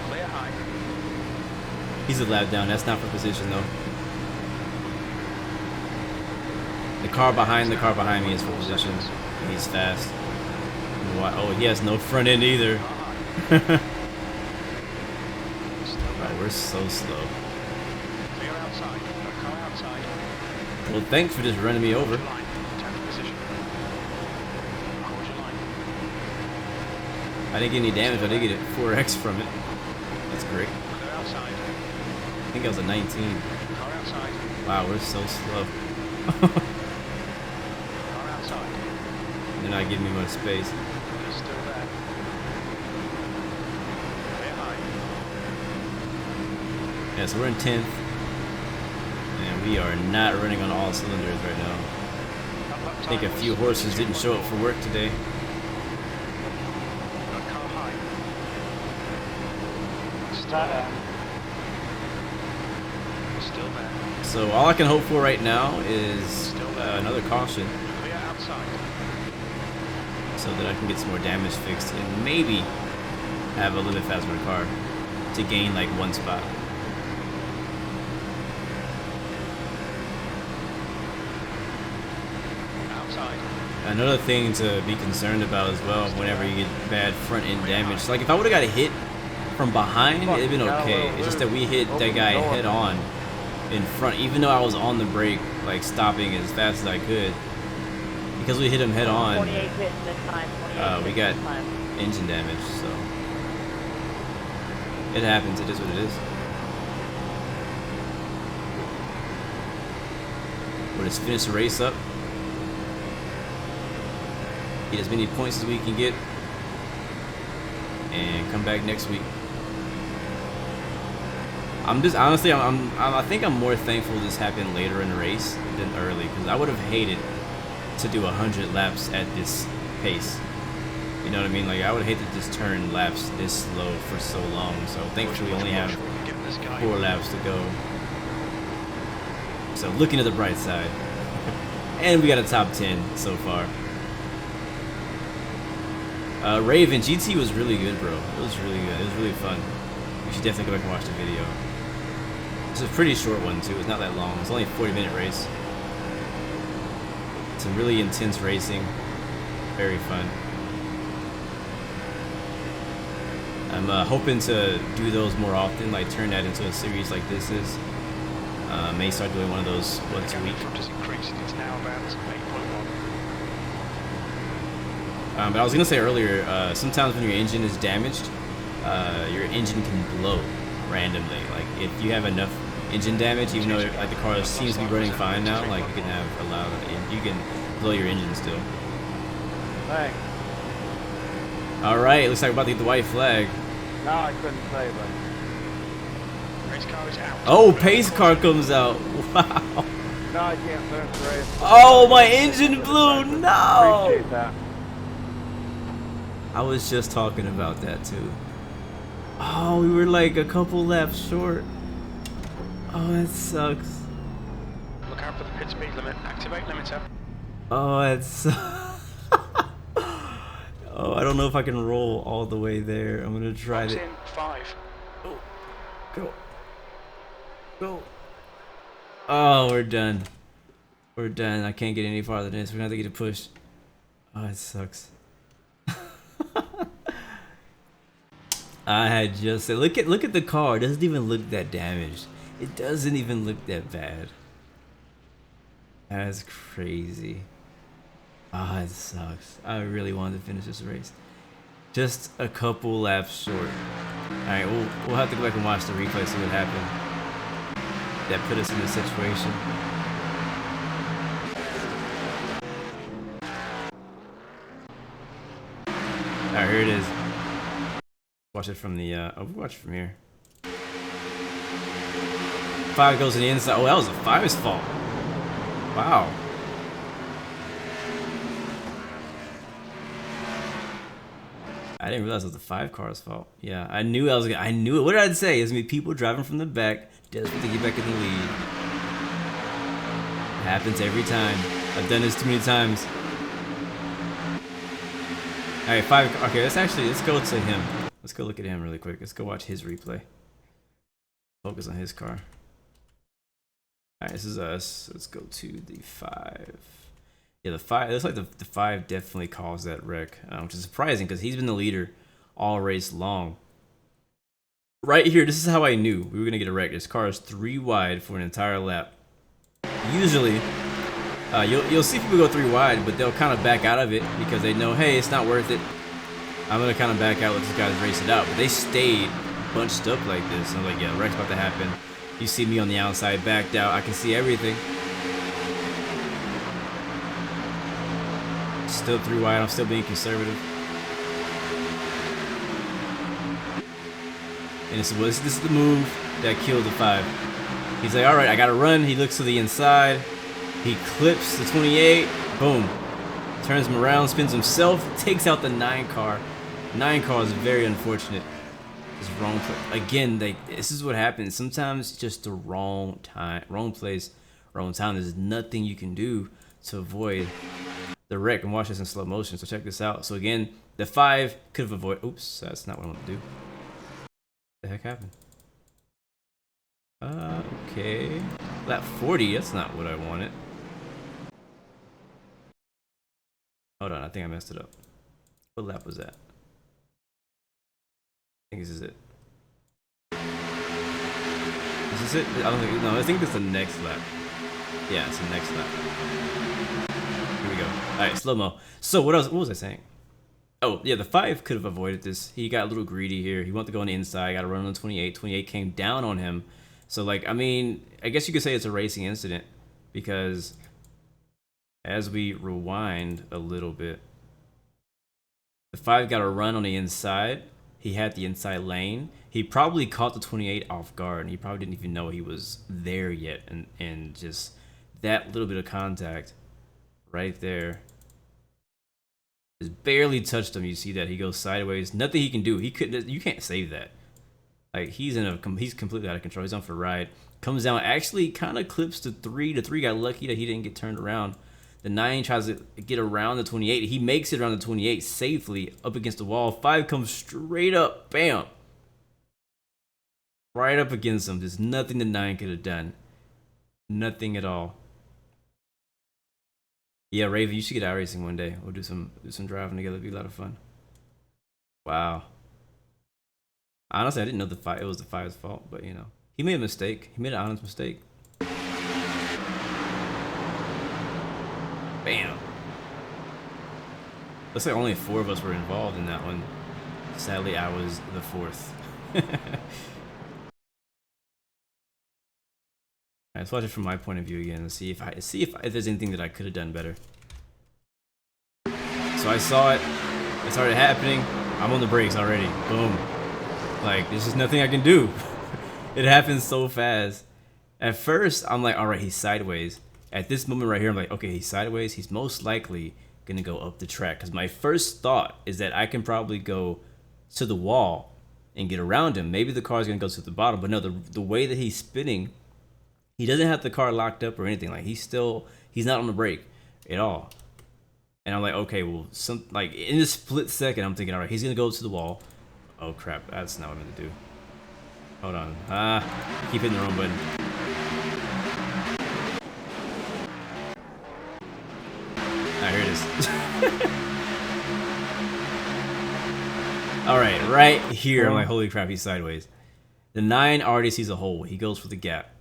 Clear high. He's a lap down. That's not for position though. The car behind me is for position. He's fast. Oh, he has no front end either. Wow, we're so slow. Clear outside. Car outside. Well, thanks for just running me over. Line. Tap position. Hold your line. I didn't get any damage. I did get 4x from it. That's great. Clear outside. I think I was a 19. Car outside. Wow, we're so slow. Car outside. They're not giving me much space. He's still there. Clear high. Yeah, so we're in 10th. And we are not running on all cylinders right now. I think a few horses didn't show up for work today. Car high. Still there. So all I can hope for right now is another caution, Clear outside. so that I can get some more damage fixed and maybe have a little bit faster car to gain like 1 spot. outside. Another thing to be concerned about as well whenever you get bad front end damage. Like if I would have got a hit from behind, it'd been okay. It's just that we hit that guy head on in front, even though I was on the brake, like stopping as fast as I could. Because we hit him head on, 28 hits this time. 28 we hits got this time. engine damage, so it happens. It is what it is. We'll just finish the race up. Get as many points as we can get, and come back next week. I'm just honestly, I think I'm more thankful this happened later in the race than early, because I would have hated to do 100 laps at this pace. You know what I mean? Like I would hate to just turn laps this slow for so long. So thankfully we only have 4 laps to go. So looking at the bright side, and we got a top 10 so far. Raven GT was really good, bro. It was really good. It was really fun. You should definitely go back and watch the video. It's a pretty short one too. It's not that long. It's only a 40-minute race. Some really intense racing. Very fun. I'm hoping to do those more often, like turn that into a series like this is. May start doing one of those once a week. It's now about 8.1. But I was gonna say earlier, sometimes when your engine is damaged, your engine can blow randomly. Like if you have enough engine damage, even though like the car seems to be running fine now, like you can have you can blow your engine still. Thanks. All right, looks like we're about to get the white flag. No, I couldn't say, but. Race car is out. Oh, pace car comes out. Wow. No, I can't finish the race. Oh, my engine blew. No. Appreciate that. I was just talking about that too. Oh, we were like a couple laps short. Oh, that sucks. Look out for the pit speed limit. Activate limiter. Oh, that sucks. Oh, I don't know if I can roll all the way there. I'm gonna try Box it. in 5. Oh, go. Go. Oh, we're done. We're done. I can't get any farther than this. We're gonna have to get it pushed. Oh, it sucks. I had just said, look at the car. It doesn't even look that damaged. It doesn't even look that bad. That's crazy. Ah, it sucks. I really wanted to finish this race. Just a couple laps short. Alright, we'll have to go back and watch the replay, see what happened. That put us in this situation. Alright, here it is. Watch it from the oh, we watch it from here. 5 goes to the inside. Oh, that was a 5's fault. Wow. I didn't realize it was the 5 car's fault. Yeah, I knew I knew it. What did I say? It's gonna be people driving from the back, desperate to get back in the lead. It happens every time. I've done this too many times. All right, 5. Okay, let's go to him. Let's go look at him really quick. Let's go watch his replay. Focus on his car. All right, this is us. Let's go to the 5. Yeah, the 5. It looks like the 5 definitely caused that wreck, which is surprising because he's been the leader all race long. Right here, this is how I knew we were gonna get a wreck. This car is 3 wide for an entire lap. Usually, you'll see people go 3 wide, but they'll kind of back out of it because they know, hey, it's not worth it. I'm gonna kind of back out, let these guys race it out. But they stayed bunched up like this. I'm like, yeah, wreck's about to happen. You see me on the outside, backed out. I can see everything. Still 3 wide. I'm still being conservative. And this is the move that killed the 5. He's like, all right, I gotta run. He looks to the inside. He clips the 28. Boom. Turns him around, spins himself, takes out the 9 car. 9 car is very unfortunate. It's wrong again. This is what happens. Sometimes it's just the wrong time, wrong place, wrong time. There's nothing you can do to avoid the wreck. And watch this in slow motion. So check this out. So again, the 5 could have avoided. Oops, that's not what I want to do. What the heck happened? Okay. Lap 40. That's not what I wanted. Hold on, I think I messed it up. What lap was that? I think this is it. Is this it? I don't think. No, I think this is the next lap. Yeah, it's the next lap. Here we go. All right, slow mo. So what else? What was I saying? Oh yeah, the 5 could have avoided this. He got a little greedy here. He wanted to go on the inside. Got to run on the 28. 28 came down on him. So like, I mean, I guess you could say it's a racing incident because as we rewind a little bit, the 5 got a run on the inside. He had the inside lane. He probably caught the 28 off guard, and he probably didn't even know he was there yet. And just that little bit of contact right there just barely touched him. You see that he goes sideways. Nothing he can do. He couldn't. You can't save that. Like he's completely out of control. He's on for a ride. Comes down. Actually, kind of clips the 3. The 3 got lucky that he didn't get turned around. The 9 tries to get around the 28. He makes it around the 28 safely up against the wall. 5 comes straight up. Bam. Right up against him. There's nothing the 9 could have done. Nothing at all. Yeah, Raven, you should get iRacing one day. We'll do some driving together. It'd be a lot of fun. Wow. Honestly, I didn't know it was the 5's fault, but you know. He made a mistake. He made an honest mistake. Bam. Looks like only 4 of us were involved in that one. Sadly, I was the 4th. Alright, let's watch it from my point of view again and see if there's anything that I could have done better. So I saw it. It started happening. I'm on the brakes already. Boom. Like, there's just nothing I can do. It happens so fast. At first, I'm like, alright, he's sideways. At this moment right here, I'm like, okay, he's sideways. He's most likely going to go up the track. Because my first thought is that I can probably go to the wall and get around him. Maybe the car's going to go to the bottom. But no, the way that he's spinning, he doesn't have the car locked up or anything. Like, he's not on the brake at all. And I'm like, okay, well, like in this split second, I'm thinking, all right, he's going to go to the wall. Oh, crap. That's not what I'm going to do. Hold on. Keep hitting the wrong button. Here it is. Alright, right here, I'm like, holy crap, he's sideways. The 9 already sees a hole. He goes for the gap.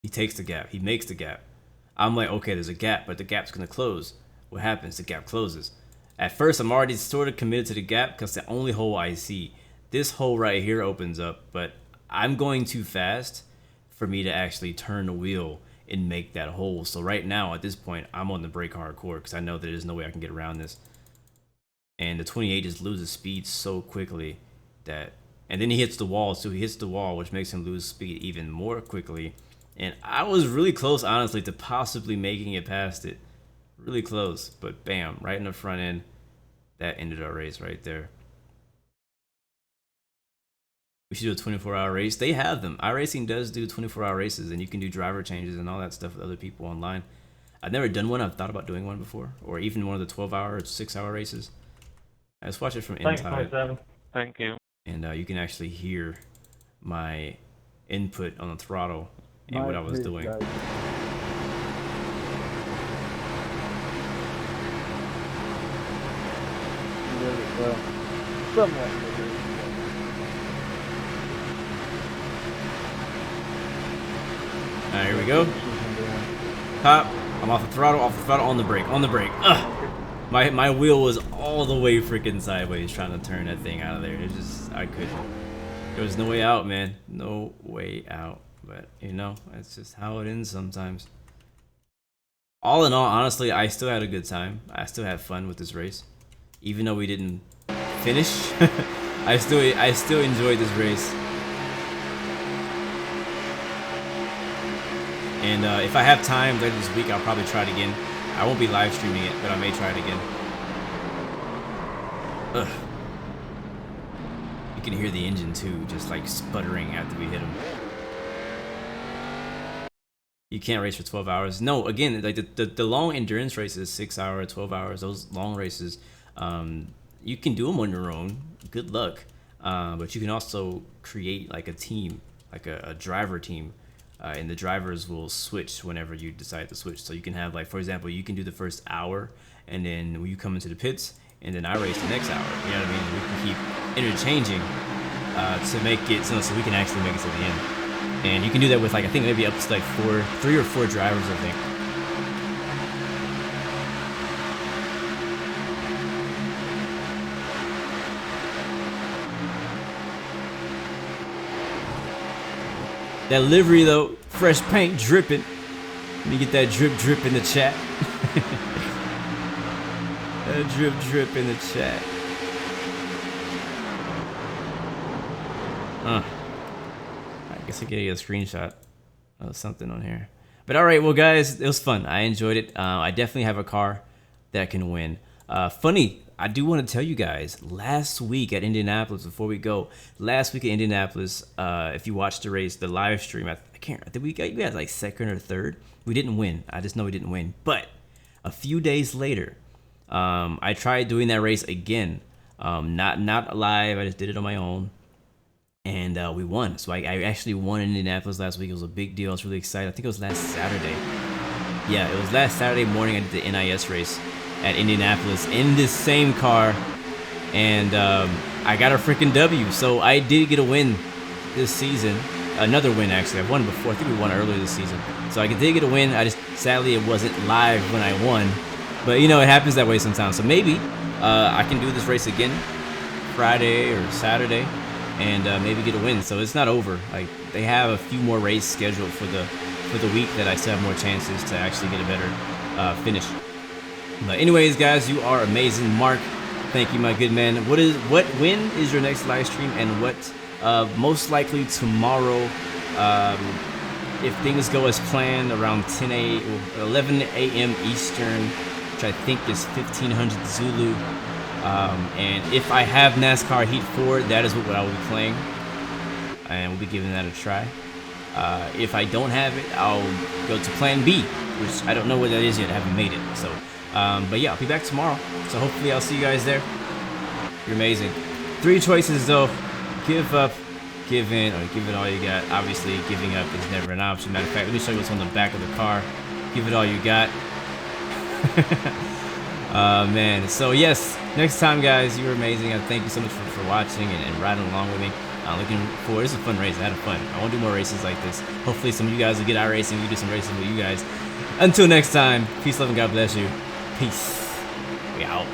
He takes the gap. He makes the gap. I'm like, okay, there's a gap, but the gap's going to close. What happens? The gap closes. At first, I'm already sort of committed to the gap because the only hole I see. This hole right here opens up, but I'm going too fast for me to actually turn the wheel and make that hole. So right now, at this point, I'm on the brake hardcore because I know that there's no way I can get around this. And the 28 just loses speed so quickly that... And then he hits the wall, so he hits the wall, which makes him lose speed even more quickly. And I was really close, honestly, to possibly making it past it. Really close, but bam, right in the front end. That ended our race right there. We should do a 24-hour race. They have them. iRacing does do 24-hour races, and you can do driver changes and all that stuff with other people online. I've never done one. I've thought about doing one before, or even one of the 12-hour or 6-hour races. Let's watch it from inside. Thank you. And you can actually hear my input on the throttle and what I was doing. Somewhat. Alright, here we go. Pop. I'm off the throttle, on the brake, Ugh! My wheel was all the way freaking sideways trying to turn that thing out of there. It just, I couldn't. There was no way out, man. No way out. But, you know, that's just how it ends sometimes. All in all, honestly, I still had a good time. I still had fun with this race. Even though we didn't finish, I still enjoyed this race. And if I have time later this week, I'll probably try it again. I won't be live streaming it, but I may try it again. Ugh. You can hear the engine too, just like sputtering after we hit him. You can't race for 12 hours. No, again, like the long endurance races, 6 hours, 12 hours, those long races, you can do them on your own. Good luck. But you can also create like a team, like a driver team. and the drivers will switch whenever you decide to switch. So you can have, like, for example, you can do the first hour, and then when you come into the pits, and then I race the next hour. You know what I mean? We can keep interchanging to make it so we can actually make it to the end. And you can do that with, like, I think maybe up to like 3 or 4 drivers, I think. That livery though, fresh paint dripping. Let me get that drip in the chat. That drip in the chat. I guess I could get a screenshot of something on here. But alright, well guys, it was fun. I enjoyed it. I definitely have a car that can win. Funny, I do want to tell you guys, last week at Indianapolis, before we go, last week at Indianapolis, if you watched the race, the live stream, I think we got like second or third. We didn't win. I just know we didn't win. But a few days later, I tried doing that race again. Not live. I just did it on my own. And we won. So I actually won in Indianapolis last week. It was a big deal. I was really excited. I think it was last Saturday. Yeah, it was last Saturday morning. I did the NIS race at Indianapolis in this same car. And I got a freaking W. So I did get a win this season. Another win, actually. I've won before. I think we won earlier this season. So I did get a win. I just, sadly, it wasn't live when I won. But, you know, it happens that way sometimes. So maybe I can do this race again Friday or Saturday and maybe get a win. So it's not over. Like, they have a few more races scheduled for the week that I still have more chances to actually get a better finish. But anyways, guys, you are amazing. Mark, thank you, my good man. When is your next live stream, and what most likely tomorrow, if things go as planned, around 11 a.m. Eastern, which I think is 1500 Zulu. And if I have NASCAR Heat 4, that is what I will be playing, and we'll be giving that a try. If I don't have it, I'll go to Plan B, which I don't know what that is yet. I haven't made it. So, but yeah, I'll be back tomorrow. So hopefully I'll see you guys there. You're amazing. 3 choices though: give up, give in, or give it all you got. Obviously, giving up is never an option. Matter of fact, let me show you what's on the back of the car. Give it all you got. Man, so yes, next time, guys, you were amazing. Thank you so much for watching and riding along with me. Looking forward. This is a fun race. I had fun. I want to do more races like this. Hopefully some of you guys will get iRacing. We can do some racing with you guys. Until next time, peace, love, and God bless you. Peace. We out.